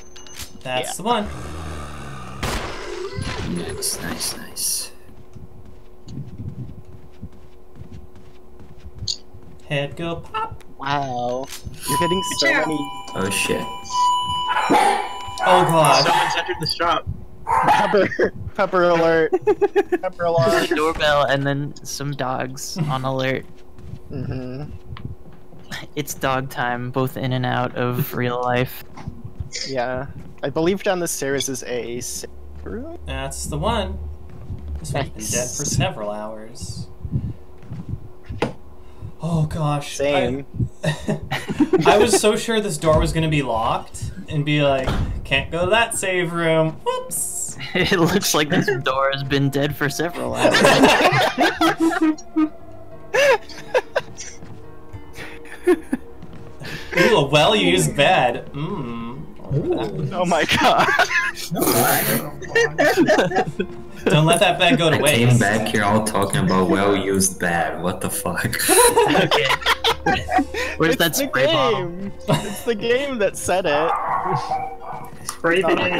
Speaker 1: That's the one.
Speaker 6: Nice, nice, nice.
Speaker 1: Head go pop.
Speaker 3: Wow. You're getting so many
Speaker 6: Oh shit.
Speaker 1: Oh god.
Speaker 5: Someone's entered the shop.
Speaker 3: pepper alert. Pepper alarm.
Speaker 2: The doorbell and then some dogs on alert.
Speaker 3: Mm-hmm.
Speaker 2: It's dog time, both in and out of real life.
Speaker 3: Yeah. I believe down the stairs is a safe room.
Speaker 1: That's the one. This one's been dead for several hours. Oh gosh.
Speaker 3: Same.
Speaker 1: I was so sure this door was gonna be locked and be like, can't go to that save room. Whoops.
Speaker 2: It looks like this door has been dead for several hours.
Speaker 1: Ooh, a well-used bed. Mmm.
Speaker 3: Oh my god.
Speaker 1: Don't let that bed go to
Speaker 6: I
Speaker 1: waste.
Speaker 6: came back here all talking about well-used bad. What the fuck?
Speaker 2: Okay. Where's that
Speaker 3: It's the
Speaker 2: spray bottle?
Speaker 3: game. It's the game that said it.
Speaker 4: Spray the game.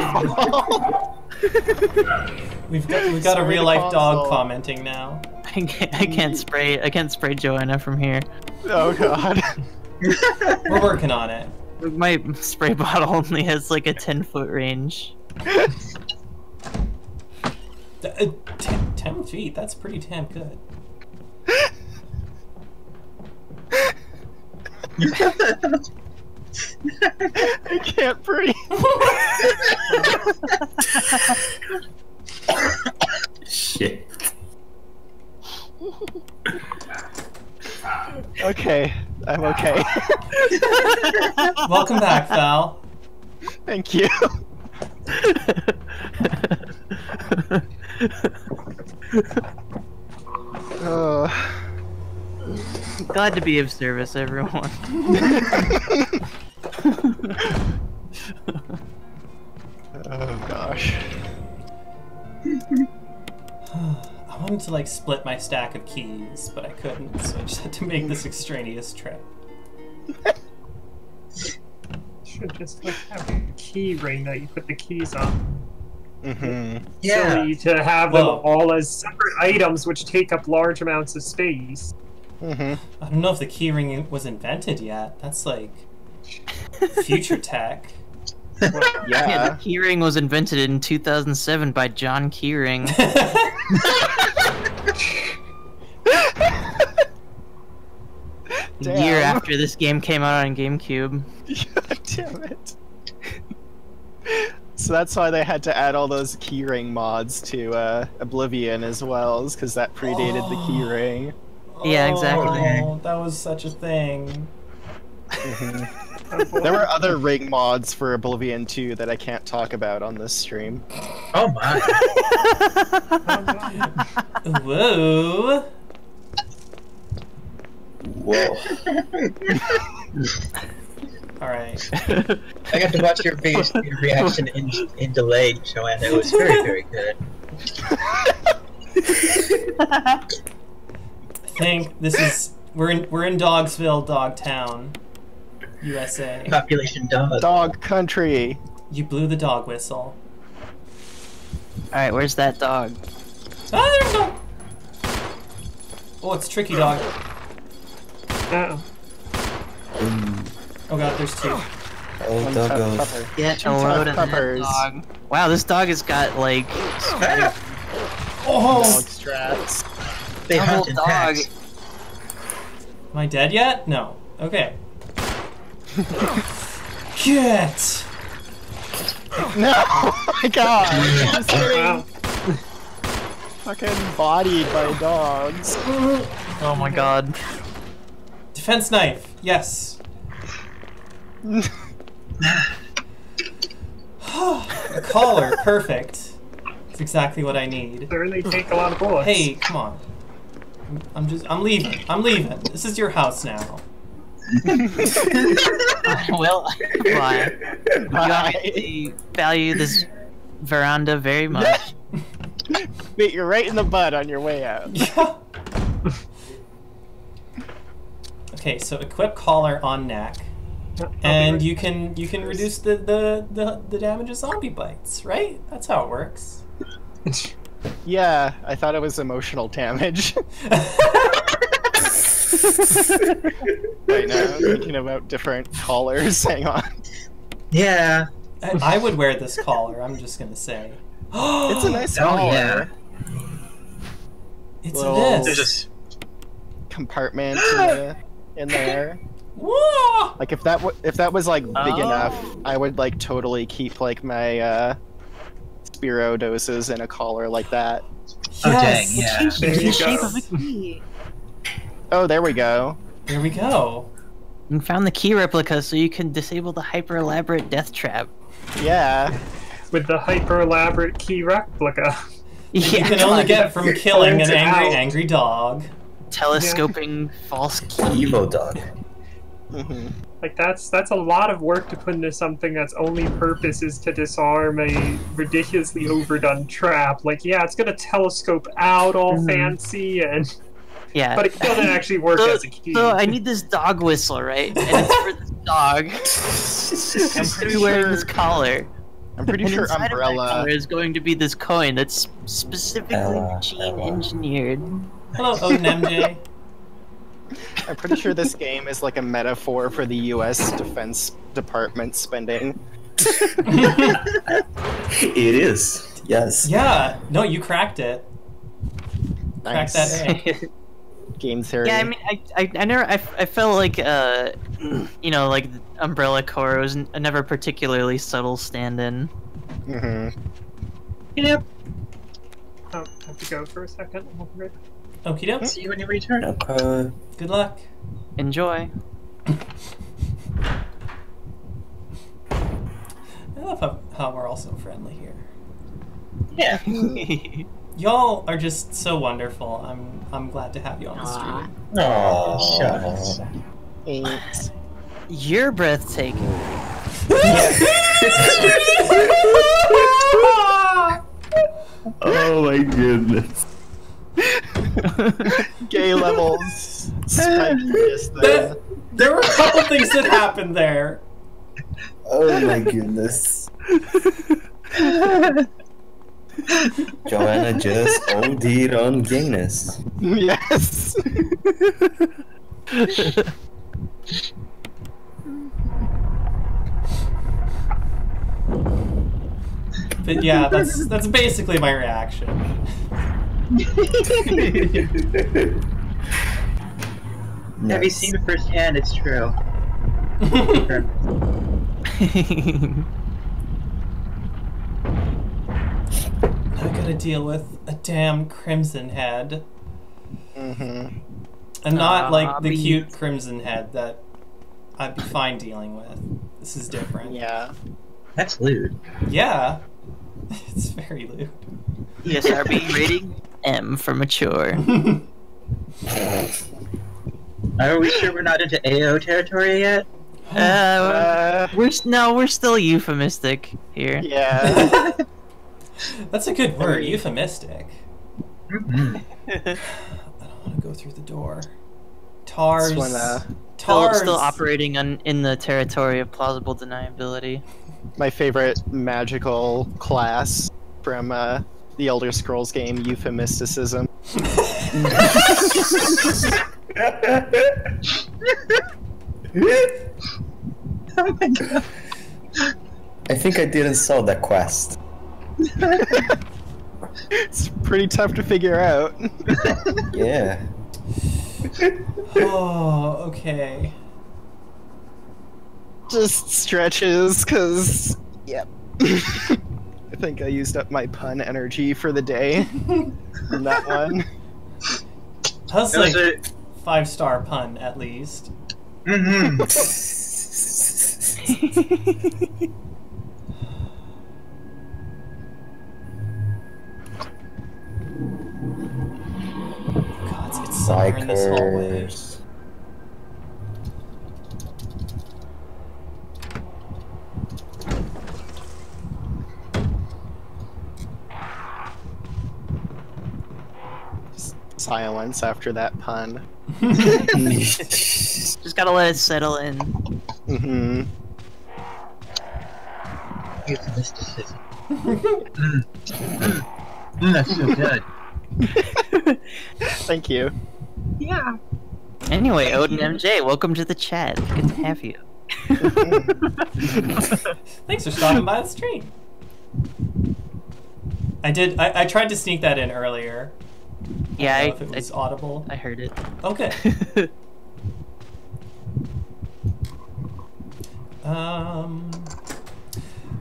Speaker 1: We've got a
Speaker 3: Sorry,
Speaker 1: real life
Speaker 3: the
Speaker 1: dog
Speaker 3: console.
Speaker 1: commenting now.
Speaker 2: I can't spray Joanna from here.
Speaker 3: Oh god.
Speaker 1: We're working on it.
Speaker 2: My spray bottle only has like a 10-foot range.
Speaker 1: 10 feet, that's pretty damn good.
Speaker 3: I can't breathe.
Speaker 6: Shit.
Speaker 3: Okay, I'm okay.
Speaker 1: Welcome back, Val.
Speaker 3: Thank you.
Speaker 2: Glad to be of service, everyone.
Speaker 3: Oh gosh.
Speaker 1: I wanted to like split my stack of keys, but I couldn't, so I just had to make this extraneous trip.
Speaker 4: Should just like have a key ring that you put the keys on.
Speaker 3: Mm-hmm.
Speaker 5: Yeah.
Speaker 4: Silly to have them
Speaker 1: Whoa.
Speaker 4: all as separate items which take up large amounts of space.
Speaker 3: Mm-hmm.
Speaker 1: I don't know if the keyring was invented yet. That's like future tech.
Speaker 2: Yeah,
Speaker 3: Yeah.
Speaker 2: the keyring was invented in 2007 by John Keyring. A year
Speaker 3: Damn.
Speaker 2: after this game came out on GameCube.
Speaker 3: God damn it. So that's why they had to add all those keyring mods to Oblivion as well, because that predated the keyring.
Speaker 2: Yeah, exactly.
Speaker 1: Oh, that was such a thing.
Speaker 3: There were other ring mods for Oblivion 2 that I can't talk about on this stream.
Speaker 5: Oh my.
Speaker 1: Whoa.
Speaker 6: Whoa.
Speaker 1: Alright.
Speaker 5: I got to watch your biggest reaction in delay, Joanna. It was very, very good.
Speaker 1: I think this is we're in Dogsville, Dogtown, USA.
Speaker 5: Population dog.
Speaker 3: Dog country.
Speaker 1: You blew the dog whistle.
Speaker 2: Alright, where's that dog?
Speaker 1: Ah, there's a dog. Oh, it's Tricky Dog.
Speaker 4: Uh-oh.
Speaker 1: Oh god, there's two.
Speaker 6: Oh, doggos.
Speaker 3: Pupper.
Speaker 2: Get
Speaker 3: Two
Speaker 2: a
Speaker 3: tough
Speaker 2: load of that
Speaker 3: puppers.
Speaker 2: dog. Wow, this dog has got like
Speaker 1: Oh!
Speaker 3: Dog strats.
Speaker 5: They
Speaker 2: double
Speaker 5: hunt in
Speaker 2: dog.
Speaker 5: packs.
Speaker 1: Am I dead yet? No. Okay. Get!
Speaker 3: No! Oh my god! I'm just
Speaker 4: Wow.
Speaker 3: getting fucking bodied by dogs.
Speaker 2: Oh my god.
Speaker 1: Defense knife. Yes. A collar. Perfect. That's exactly what I need.
Speaker 4: Certainly take a lot of bullets.
Speaker 1: Hey, come on. I'm leaving. I'm leaving. This is your house now.
Speaker 2: Well, bye. You obviously value this veranda very much.
Speaker 3: Wait, you're right in the butt on your way out.
Speaker 1: Yeah. Okay, so equip collar on neck, and you can reduce the damage of zombie bites, right? That's how it works.
Speaker 3: Yeah, I thought it was emotional damage. Wait, no, I'm thinking about different collars. Hang on.
Speaker 5: Yeah.
Speaker 1: I would wear this collar. I'm just gonna say.
Speaker 3: It's a nice
Speaker 5: Oh,
Speaker 3: collar.
Speaker 5: yeah.
Speaker 1: It's
Speaker 3: Little-
Speaker 1: this.
Speaker 5: There's
Speaker 3: Compartment in there.
Speaker 1: Whoa!
Speaker 3: Like if that was like big
Speaker 2: Oh.
Speaker 3: enough, I would like totally keep like my Spiro doses in a collar like that.
Speaker 5: Oh, dang,
Speaker 1: Yes.
Speaker 5: yeah.
Speaker 4: There
Speaker 2: the
Speaker 4: you
Speaker 2: shape
Speaker 4: go.
Speaker 2: of a key.
Speaker 3: Oh, there we go.
Speaker 1: Here we go.
Speaker 2: You found the key replica so you can disable the hyper elaborate death trap.
Speaker 3: Yeah.
Speaker 4: With the hyper elaborate key replica.
Speaker 1: You can only get from killing an angry dog.
Speaker 2: Telescoping false key.
Speaker 6: Evo dog.
Speaker 3: Hmm.
Speaker 4: Like that's a lot of work to put into something that's only purpose is to disarm a ridiculously overdone trap. Like, yeah, it's gonna telescope out all fancy and
Speaker 2: Yeah.
Speaker 4: but it doesn't actually work
Speaker 2: so,
Speaker 4: as a key.
Speaker 2: so I need this dog whistle, right? And it's for this dog. I'm going to be wearing this collar.
Speaker 3: I'm pretty
Speaker 2: And
Speaker 3: sure
Speaker 2: inside of that
Speaker 3: Umbrella.
Speaker 2: collar is going to be this coin that's specifically
Speaker 6: Ella.
Speaker 2: machine engineered.
Speaker 1: Hello, Odin MJ.
Speaker 3: I'm pretty sure this game is like a metaphor for the U.S. Defense Department spending.
Speaker 6: It is. Yes.
Speaker 1: Yeah. No, you cracked it. Cracked
Speaker 3: Nice.
Speaker 1: that egg.
Speaker 3: Game theory.
Speaker 2: Yeah, I mean, I felt like, you know, like Umbrella Corps was a never particularly subtle stand-in.
Speaker 3: Hmm.
Speaker 5: Yep.
Speaker 4: Oh, I have to go for a second. I'll be right back.
Speaker 1: Okie doke.
Speaker 5: See you when you return.
Speaker 6: Okay.
Speaker 1: Good luck.
Speaker 2: Enjoy.
Speaker 1: I love how we're all so friendly here.
Speaker 5: Yeah.
Speaker 1: Y'all are just so wonderful. I'm glad to have you on the stream.
Speaker 5: Oh, shucks.
Speaker 3: Thanks.
Speaker 2: You're breathtaking.
Speaker 6: Oh my goodness.
Speaker 3: Gay levels. Spikiest thing.
Speaker 1: There were a couple things that happened there.
Speaker 6: Oh my goodness. Joanna just OD'd on gayness.
Speaker 3: Yes.
Speaker 1: But yeah, that's basically my reaction.
Speaker 5: Have you seen it firsthand? It's true.
Speaker 1: I gotta deal with a damn crimson head.
Speaker 3: Mm-hmm.
Speaker 1: And not like the
Speaker 2: bees.
Speaker 1: cute crimson head that I'd be fine dealing with. This is different.
Speaker 3: Yeah.
Speaker 5: That's lewd.
Speaker 1: Yeah. It's very lewd.
Speaker 2: ESRB rating M for mature.
Speaker 5: Are we sure we're not into AO territory yet?
Speaker 2: We're still euphemistic here.
Speaker 3: Yeah.
Speaker 1: That's a good word, euphemistic.
Speaker 5: Mm-hmm.
Speaker 1: I don't want to go through the door. Tars.
Speaker 3: This one,
Speaker 2: Still operating in the territory of plausible deniability.
Speaker 3: my favorite magical class from the Elder Scrolls game, Euphemisticism.
Speaker 5: Oh my god.
Speaker 7: I think I didn't solve that quest.
Speaker 3: It's pretty tough to figure out.
Speaker 7: Yeah.
Speaker 1: Oh, okay.
Speaker 3: Just stretches, cause yep. I think I used up my pun energy for the day on that one.
Speaker 1: That's
Speaker 5: That was
Speaker 1: like 5-star pun at least.
Speaker 5: Mm-hmm.
Speaker 1: God, it's somewhere in this hallway.
Speaker 7: Psychers.
Speaker 3: Silence after that pun.
Speaker 2: Just gotta let it settle in.
Speaker 3: Mm-hmm.
Speaker 5: Here's the mysticism. That's so good.
Speaker 3: Thank you.
Speaker 5: Yeah.
Speaker 2: Anyway, Odin MJ, welcome to the chat. Good to have you.
Speaker 1: Thanks for stopping by the stream. I tried to sneak that in earlier.
Speaker 2: Yeah,
Speaker 1: I don't know if it was audible.
Speaker 2: I heard it.
Speaker 1: Okay.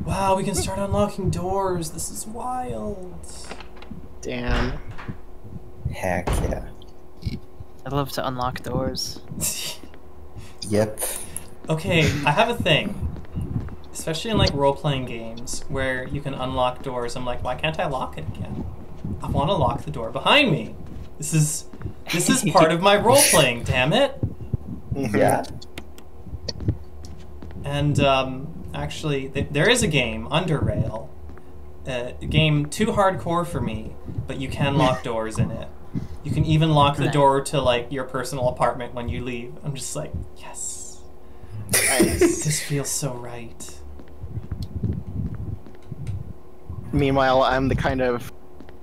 Speaker 1: Wow, we can start unlocking doors. This is wild.
Speaker 3: Damn.
Speaker 7: Heck yeah.
Speaker 2: I love to unlock doors.
Speaker 7: Yep.
Speaker 1: Okay, I have a thing. Especially in like role-playing games where you can unlock doors. I'm like, why can't I lock it again? I want to lock the door behind me. This is part of my role-playing, damn it.
Speaker 7: Yeah.
Speaker 1: And actually, there is a game, Under Rail. A game too hardcore for me, but you can lock doors in it. You can even lock the door to like your personal apartment when you leave. I'm just like, yes.
Speaker 3: Nice.
Speaker 1: This feels so right.
Speaker 3: Meanwhile, I'm the kind of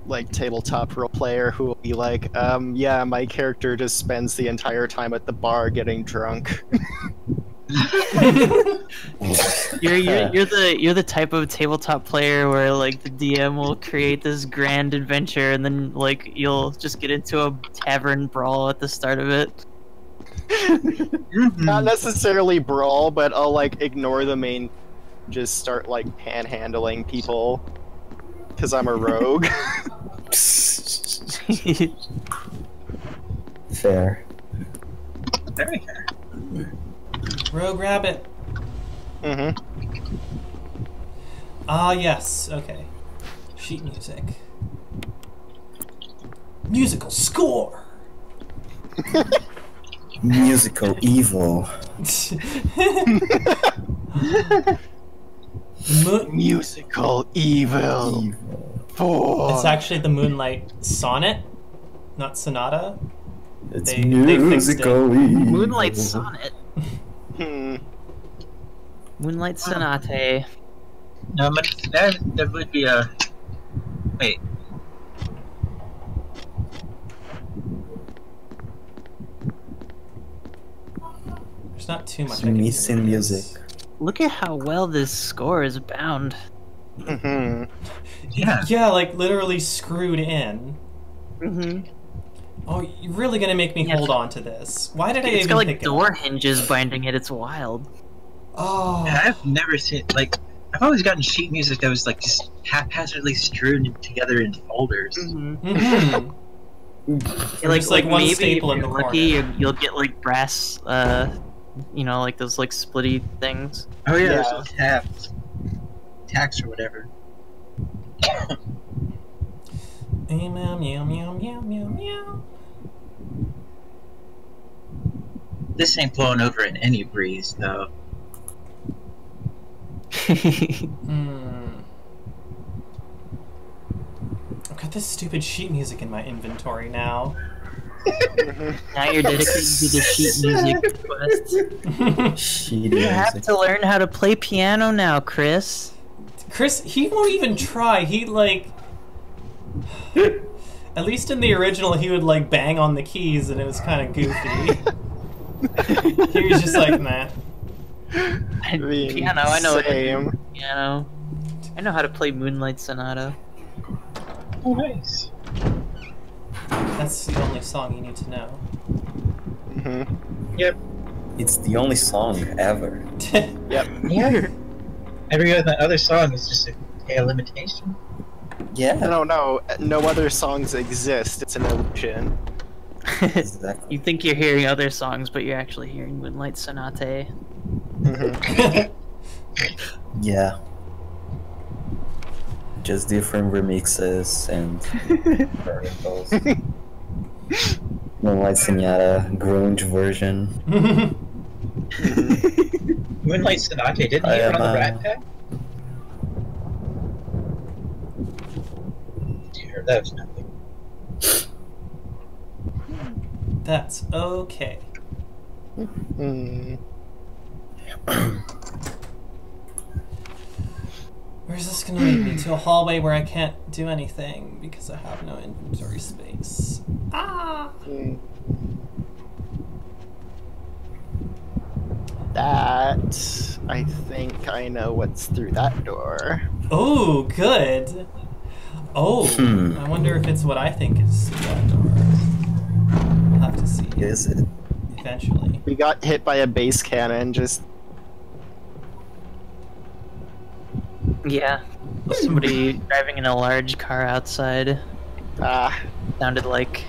Speaker 3: like tabletop role player who will be like, yeah, my character just spends the entire time at the bar getting drunk.
Speaker 2: You're the type of tabletop player where like the DM will create this grand adventure and then like you'll just get into a tavern brawl at the start of it.
Speaker 3: Not necessarily brawl, but I'll like ignore the main, just start like panhandling people because I'm a rogue.
Speaker 7: Fair.
Speaker 5: Very fair.
Speaker 1: Rogue Rabbit.
Speaker 3: Mm-hmm.
Speaker 1: Ah, yes. Okay. Sheet music. Musical score.
Speaker 7: Musical evil.
Speaker 3: Musical evil.
Speaker 1: It's actually the Moonlight Sonnet, not Sonata.
Speaker 7: It's
Speaker 1: they fixed it.
Speaker 7: musical evil.
Speaker 2: Moonlight Sonnet.
Speaker 3: Hmm.
Speaker 2: Moonlight Sonate.
Speaker 5: No, but that would be a. Wait.
Speaker 1: There's not too much.
Speaker 7: Some missing music.
Speaker 2: Look at how well this score is bound.
Speaker 3: Mm-hmm.
Speaker 5: Yeah.
Speaker 1: Yeah, like literally screwed in.
Speaker 2: Mm-hmm.
Speaker 1: Oh, you're really gonna make me
Speaker 2: Yeah,
Speaker 1: hold on to this? Why did I
Speaker 2: It's
Speaker 1: even
Speaker 2: got like
Speaker 1: pick
Speaker 2: door
Speaker 1: it?
Speaker 2: hinges binding it. It's wild.
Speaker 1: Oh,
Speaker 5: I've never seen like I've always gotten sheet music that was like just haphazardly strewn together in folders.
Speaker 2: Mm-hmm.
Speaker 1: mhm.
Speaker 2: Yeah,
Speaker 1: Just, like, one
Speaker 2: maybe
Speaker 1: staple
Speaker 2: if
Speaker 1: in the
Speaker 2: you're lucky,
Speaker 1: corner.
Speaker 2: you'll get like brass, you know, like those like splitty things.
Speaker 5: Oh yeah,
Speaker 3: Yeah.
Speaker 5: those tabs, tax or whatever.
Speaker 1: Meow meow meow meow meow meow.
Speaker 5: This ain't blowing over in any breeze though.
Speaker 1: Hmm. I've got this stupid sheet music in my inventory now.
Speaker 2: Now you're dedicated to the sheet music quest.
Speaker 7: Sheet
Speaker 2: You have
Speaker 7: music.
Speaker 2: to learn how to play piano now, Chris.
Speaker 1: Chris, he won't even try. He like, at least in the original, he would like bang on the keys, and it was kind of goofy. He was just like, nah.
Speaker 2: Piano, I know
Speaker 3: Same.
Speaker 2: piano. I know how to play Moonlight Sonata.
Speaker 5: Oh, nice.
Speaker 1: That's the only song you need to know.
Speaker 3: Mm-hmm.
Speaker 5: Yep.
Speaker 7: It's the only song ever.
Speaker 3: Yep.
Speaker 5: Yeah. Every other song is just a limitation.
Speaker 7: Yeah.
Speaker 3: No other songs exist. It's an illusion.
Speaker 7: Exactly.
Speaker 2: You think you're hearing other songs, but you're actually hearing Moonlight Sonata.
Speaker 3: Mm-hmm.
Speaker 7: Yeah. Just different remixes and variables. Moonlight Sonata, grunge version.
Speaker 5: Moonlight Sonata, didn't
Speaker 7: I
Speaker 5: he
Speaker 7: am,
Speaker 5: run the Rat Pack? Dear, that was nothing.
Speaker 1: That's okay.
Speaker 3: Mm.
Speaker 1: Where's this gonna lead me? To a hallway where I can't do anything because I have no inventory space. Ah!
Speaker 3: That, I think I know what's through that door.
Speaker 1: Oh, good. Oh, I wonder if it's what I think is through that door. We'll have to see.
Speaker 7: Is it?
Speaker 1: Eventually.
Speaker 3: We got hit by a base cannon, just...
Speaker 2: Yeah. Somebody driving in a large car outside. Sounded like.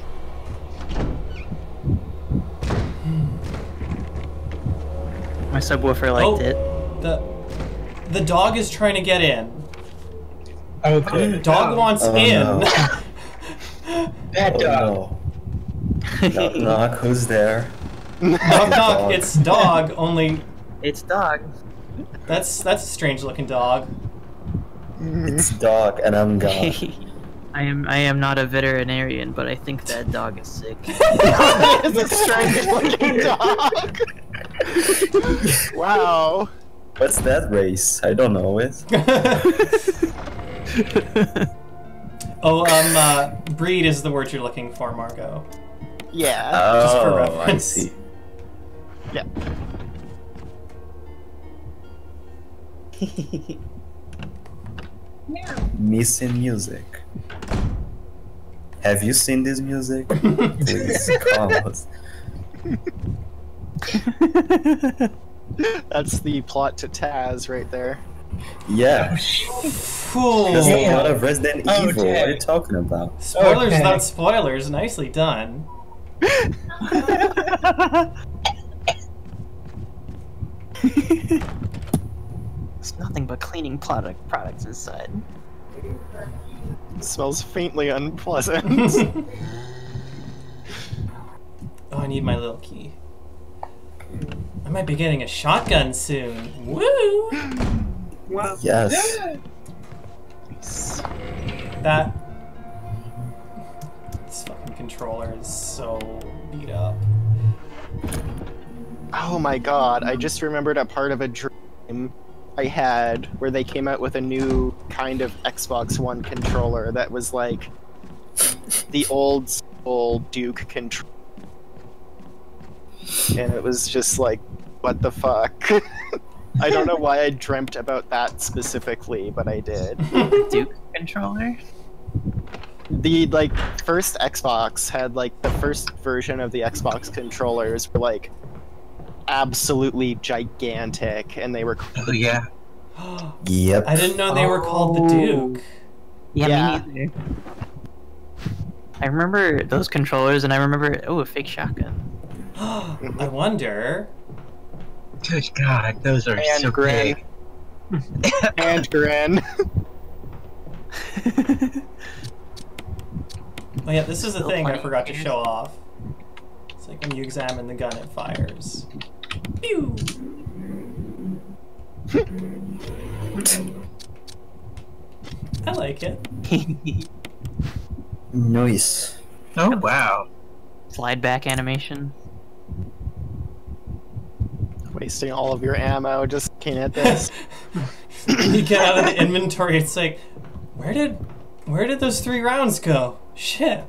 Speaker 2: My subwoofer liked it.
Speaker 1: The dog is trying to get in.
Speaker 5: Okay.
Speaker 1: Dog wants
Speaker 7: Oh,
Speaker 1: in.
Speaker 7: no.
Speaker 5: Bad dog.
Speaker 7: Oh, no. Knock, knock, who's there?
Speaker 1: Knock knock,
Speaker 7: Dog.
Speaker 1: it's dog, only
Speaker 2: It's dog.
Speaker 1: that's a strange looking dog.
Speaker 7: It's dog, and I'm gone.
Speaker 2: I am not a veterinarian, but I think that dog is sick.
Speaker 3: It's a strange looking dog! Wow.
Speaker 7: What's that race? I don't know it.
Speaker 1: Breed is the word you're looking for, Margot.
Speaker 3: Yeah.
Speaker 1: Just for
Speaker 7: Oh, I
Speaker 1: reference.
Speaker 7: see.
Speaker 3: Yeah.
Speaker 7: Missing music. Have you seen this music? Please call us.
Speaker 3: That's the plot to Taz right there.
Speaker 7: Yeah,
Speaker 1: Fool.
Speaker 7: there's a lot of Resident
Speaker 5: Oh,
Speaker 7: Evil. What are you
Speaker 5: dang.
Speaker 7: talking about?
Speaker 1: Spoilers
Speaker 5: Okay.
Speaker 1: without spoilers. Nicely done.
Speaker 2: There's nothing but cleaning products inside.
Speaker 3: It smells faintly unpleasant.
Speaker 1: Oh, I need my little key. I might be getting a shotgun soon. Woo!
Speaker 4: Wow.
Speaker 7: Yes.
Speaker 1: That this fucking controller is so beat up.
Speaker 3: Oh my god, I just remembered a part of a dream I had where they came out with a new kind of Xbox One controller that was like the old school Duke controller. And it was just like, what the fuck? I don't know why I dreamt about that specifically, but I did.
Speaker 2: Duke controller?
Speaker 3: The like first Xbox had like the first version of the Xbox controllers were like absolutely gigantic, and they were
Speaker 5: Oh, yeah.
Speaker 7: Yep.
Speaker 1: I didn't know they were called the Duke.
Speaker 2: Yeah, me neither. I remember those controllers, and I remember a fake shotgun.
Speaker 1: I wonder.
Speaker 5: Good God, those are
Speaker 3: And
Speaker 5: so
Speaker 3: grin.
Speaker 5: big.
Speaker 3: and grin.
Speaker 1: Oh yeah, this is a
Speaker 2: Still
Speaker 1: thing I
Speaker 2: funny.
Speaker 1: forgot to show off. It's like when you examine the gun, it fires. Pew! I like it.
Speaker 7: Nice.
Speaker 5: Oh, wow.
Speaker 2: Slide back animation.
Speaker 3: Wasting all of your ammo just looking at this.
Speaker 1: You get out of the inventory, it's like, where did those 3 rounds go? Shit.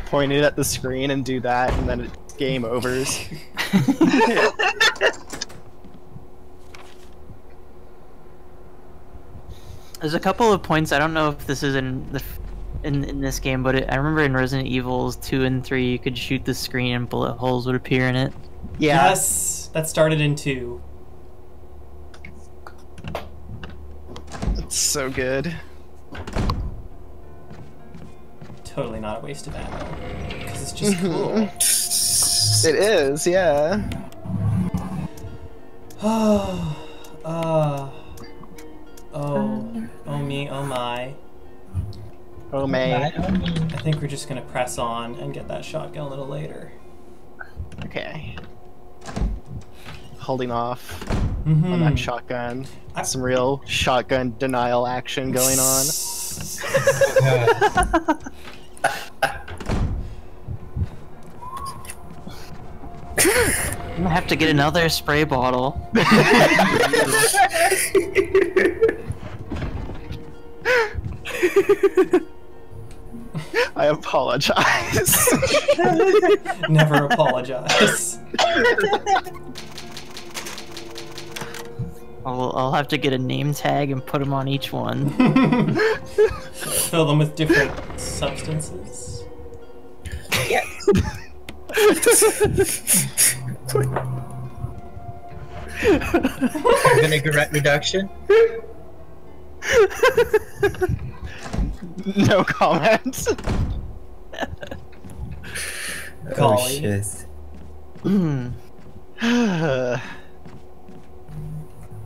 Speaker 3: point it at the screen and do that, and then it's game overs.
Speaker 2: There's a couple of points. I don't know if this is in the in this game, but I remember in Resident Evils 2 and 3, you could shoot the screen and bullet holes would appear in it.
Speaker 3: Yeah.
Speaker 1: Yes, that started in 2.
Speaker 3: It's so good.
Speaker 1: Totally not a waste of ammo. Because it's just cool.
Speaker 3: It is, yeah.
Speaker 1: Oh me, oh my.
Speaker 3: Oh, May.
Speaker 1: I think we're just gonna press on and get that shotgun a little later.
Speaker 3: Okay. Holding off on that shotgun. Some real shotgun denial action going on.
Speaker 2: I'm gonna have to get another spray bottle.
Speaker 3: I apologize.
Speaker 1: Never apologize.
Speaker 2: I'll have to get a name tag and put them on each one.
Speaker 1: Fill them with different substances.
Speaker 5: Vinaigrette reduction?
Speaker 3: No comment.
Speaker 7: Oh
Speaker 1: Golly.
Speaker 7: shit.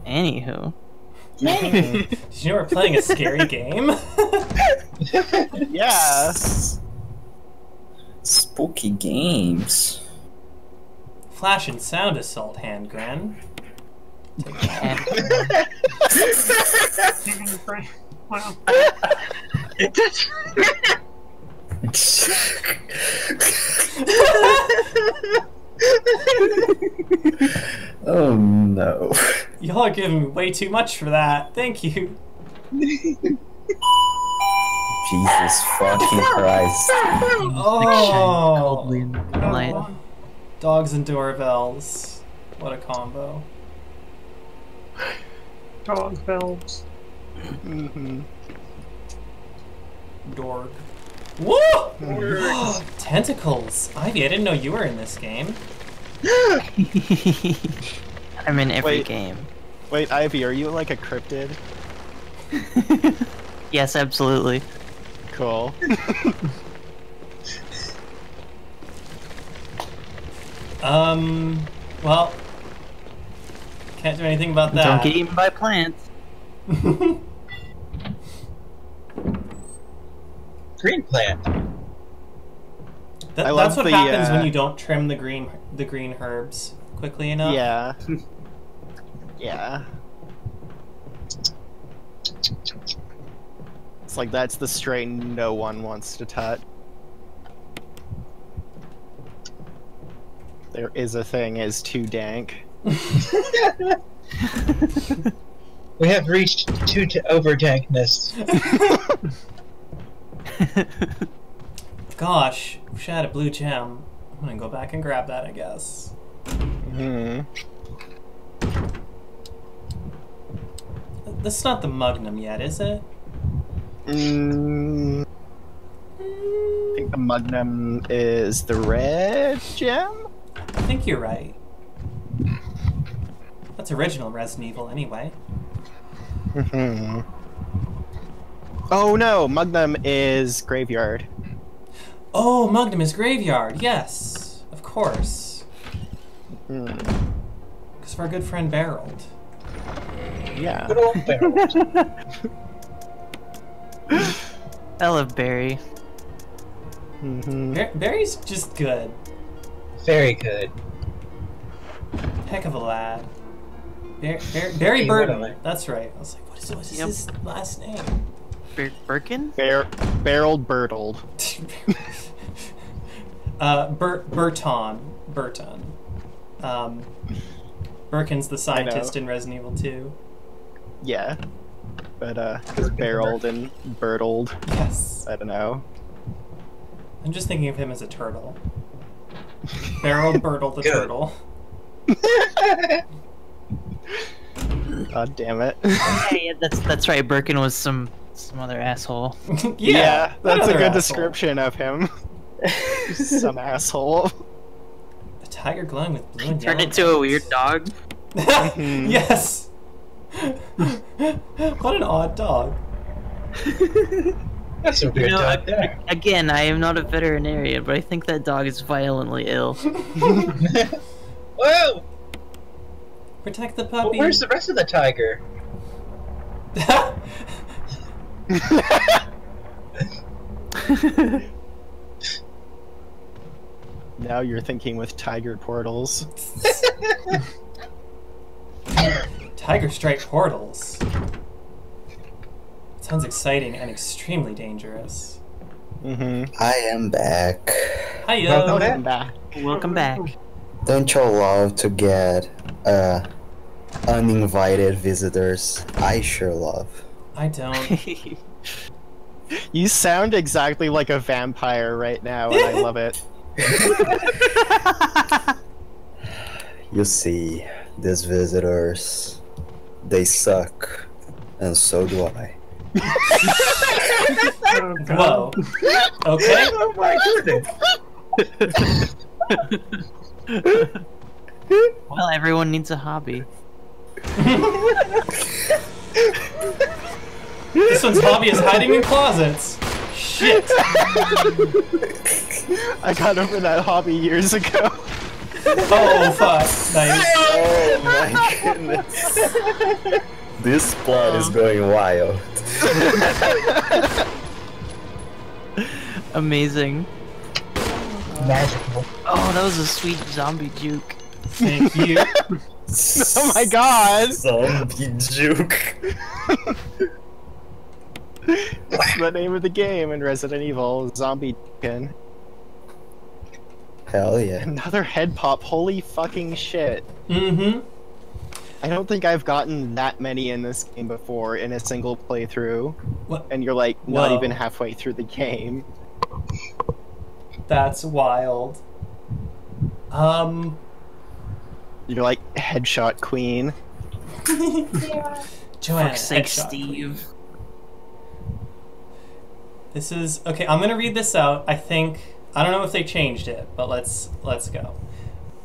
Speaker 2: Anywho.
Speaker 1: Did you know we're playing a scary game?
Speaker 3: Yeah.
Speaker 7: Spooky games.
Speaker 1: Flash and sound assault, Handgren. Take that.
Speaker 4: Wow.
Speaker 7: Oh no.
Speaker 1: Y'all are giving me way too much for that. Thank you.
Speaker 7: Jesus fucking Christ.
Speaker 1: Oh,
Speaker 2: Coldly in the light.
Speaker 1: dogs and doorbells. What a combo.
Speaker 4: Dog bells.
Speaker 1: Dorg. Woo! Tentacles. Ivy, I didn't know you were in this game.
Speaker 2: I'm in every
Speaker 3: Wait.
Speaker 2: game.
Speaker 3: Wait, Ivy, are you like a cryptid?
Speaker 2: Yes, absolutely.
Speaker 3: Cool.
Speaker 1: Well, can't do anything about that.
Speaker 2: Don't get eaten by plants.
Speaker 5: Green plant.
Speaker 3: I
Speaker 1: That's
Speaker 3: love
Speaker 1: what
Speaker 3: the,
Speaker 1: happens when you don't trim the green herbs quickly enough.
Speaker 3: Yeah. Yeah. It's like that's the strain no one wants to touch. There is a thing is too dank.
Speaker 5: We have reached over dankness.
Speaker 1: Gosh, wish I had a blue gem. I'm gonna go back and grab that, I guess. This is not the Mugnum yet, is it?
Speaker 3: I think the Mugnum is the red gem?
Speaker 1: I think you're right. That's original Resident Evil anyway.
Speaker 3: Oh no, Mugnum is graveyard.
Speaker 1: Oh, Mugnum is Graveyard, yes. Of course. Because of our good friend Barold.
Speaker 3: Yeah.
Speaker 5: Good old barrel.
Speaker 2: I love Barry.
Speaker 1: Barry's just good.
Speaker 5: Very good.
Speaker 1: Heck of a lad. Barry Burton. That's right. I was like, what is his last name?
Speaker 2: Birkin?
Speaker 3: Barreled Birtled.
Speaker 1: Burton. Birkin's the scientist in Resident Evil 2.
Speaker 3: Yeah. But, because barreled and Birtled.
Speaker 1: Yes.
Speaker 3: I don't know.
Speaker 1: I'm just thinking of him as a turtle. Barrel Birtle the
Speaker 5: Good.
Speaker 1: turtle.
Speaker 3: God damn it.
Speaker 2: Yeah, that's right. Birkin was some other asshole.
Speaker 1: Yeah,
Speaker 3: that's a
Speaker 1: another
Speaker 3: good
Speaker 1: asshole.
Speaker 3: description of him. Some asshole.
Speaker 1: A tiger glowing with blue and
Speaker 2: Turned
Speaker 1: yellow
Speaker 2: into a weird dog.
Speaker 1: Yes! What an odd dog.
Speaker 5: That's a weird dog there.
Speaker 2: Again, I am not a veterinarian, but I think that dog is violently ill.
Speaker 5: Whoa!
Speaker 1: Protect the
Speaker 5: Well,
Speaker 1: puppy.
Speaker 5: where's the rest of the tiger?
Speaker 3: Now you're thinking with tiger portals.
Speaker 1: Tiger strike portals. Sounds exciting and extremely dangerous.
Speaker 7: I am back.
Speaker 1: Hiya!
Speaker 3: Welcome back.
Speaker 2: Welcome back.
Speaker 7: Don't you love to get uninvited visitors? I sure love.
Speaker 1: I don't.
Speaker 3: You sound exactly like a vampire right now, and I love it.
Speaker 7: You see, these visitors, they suck, and so do I.
Speaker 4: Oh, God.
Speaker 1: Whoa. Okay.
Speaker 5: Oh my goodness!
Speaker 2: Well, everyone needs a hobby.
Speaker 1: This one's hobby is hiding in closets. Shit.
Speaker 3: I got over that hobby years ago.
Speaker 1: Oh, fuck. Nice.
Speaker 7: Oh my goodness. This plot is going wild.
Speaker 2: Amazing.
Speaker 5: Magical.
Speaker 2: Oh, that was a sweet zombie juke.
Speaker 1: Thank you.
Speaker 3: Oh my god!
Speaker 7: Zombie juke.
Speaker 3: That's the name of the game in Resident Evil, Zombie Chicken.
Speaker 7: Hell yeah.
Speaker 3: Another head pop, holy fucking shit.
Speaker 1: Mm-hmm.
Speaker 3: I don't think I've gotten that many in this game before in a single playthrough.
Speaker 1: What?
Speaker 3: And you're like, not
Speaker 1: Whoa.
Speaker 3: even halfway through the game.
Speaker 1: That's wild.
Speaker 3: You're like, headshot queen.
Speaker 1: Joanna,
Speaker 2: Fuck's sake,
Speaker 1: headshot,
Speaker 2: Steve.
Speaker 1: please. This is okay. I'm gonna read this out. I don't know if they changed it, but let's go.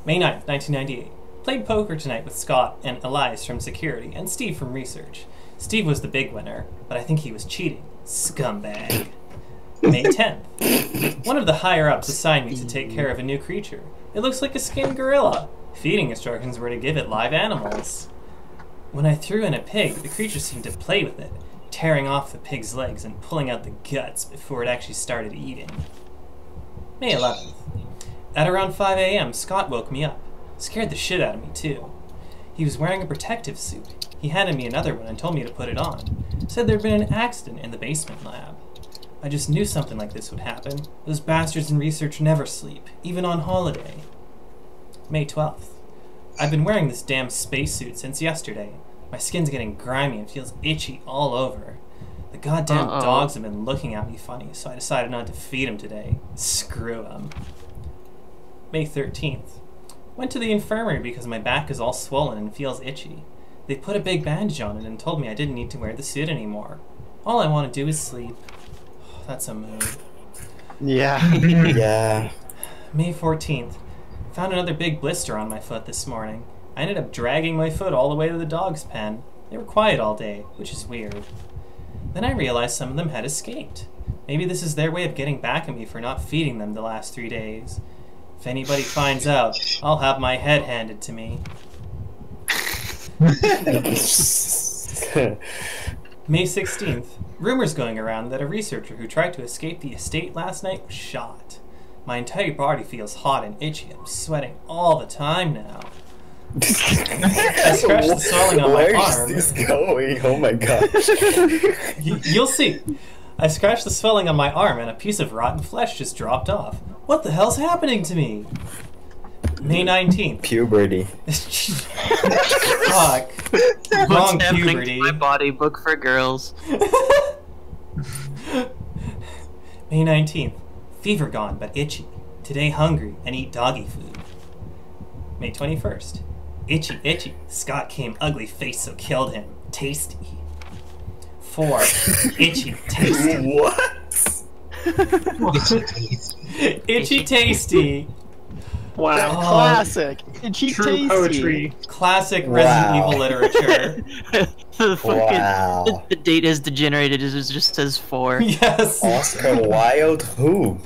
Speaker 1: May 9th, 1998. Played poker tonight with Scott and Elias from security and Steve from research. Steve was the big winner, but I think he was cheating. Scumbag. May 10th. One of the higher-ups assigned me to take care of a new creature. It looks like a skinned gorilla. Feeding instructions were to give it live animals. When I threw in a pig, the creature seemed to play with it, tearing off the pig's legs and pulling out the guts before it actually started eating. May 11th. At around 5 a.m., Scott woke me up. Scared the shit out of me, too. He was wearing a protective suit. He handed me another one and told me to put it on. Said there'd been an accident in the basement lab. I just knew something like this would happen. Those bastards in research never sleep, even on holiday. May 12th. I've been wearing this damn spacesuit since yesterday. My skin's getting grimy and feels itchy all over. The goddamn dogs have been looking at me funny, so I decided not to feed them today. Screw them. May 13th. Went to the infirmary because my back is all swollen and feels itchy. They put a big bandage on it and told me I didn't need to wear the suit anymore. All I want to do is sleep. Oh, that's a mood.
Speaker 3: Yeah.
Speaker 7: Yeah.
Speaker 1: May 14th. Found another big blister on my foot this morning. I ended up dragging my foot all the way to the dog's pen. They were quiet all day, which is weird. Then I realized some of them had escaped. Maybe this is their way of getting back at me for not feeding them the last 3 days. If anybody finds out, I'll have my head handed to me. May 16th. Rumors going around that a researcher who tried to escape the estate last night was shot. My entire body feels hot and itchy. I'm sweating all the time now. I scratched the swelling on my arm.
Speaker 7: Where's this going? Oh my god.
Speaker 1: You'll see. I scratched the swelling on my arm and a piece of rotten flesh just dropped off. What the hell's happening to me? May 19th.
Speaker 7: Puberty.
Speaker 1: Fuck.
Speaker 2: What's
Speaker 1: Wrong
Speaker 2: happening
Speaker 1: puberty.
Speaker 2: to my body? Book for girls.
Speaker 1: May 19th. Fever gone, but itchy. Today hungry and eat doggy food. May 21st. Itchy, itchy. Scott came ugly face, so killed him. Tasty. 4. Itchy, tasty.
Speaker 7: What?
Speaker 1: Itchy, tasty.
Speaker 4: Wow.
Speaker 3: Classic. Itchy
Speaker 4: True
Speaker 3: tasty.
Speaker 4: poetry.
Speaker 1: Classic Resident
Speaker 7: Wow.
Speaker 1: Evil literature.
Speaker 2: The fucking
Speaker 7: Wow.
Speaker 2: the date is degenerated. It just says 4.
Speaker 1: Yes.
Speaker 7: Oscar Wilde who?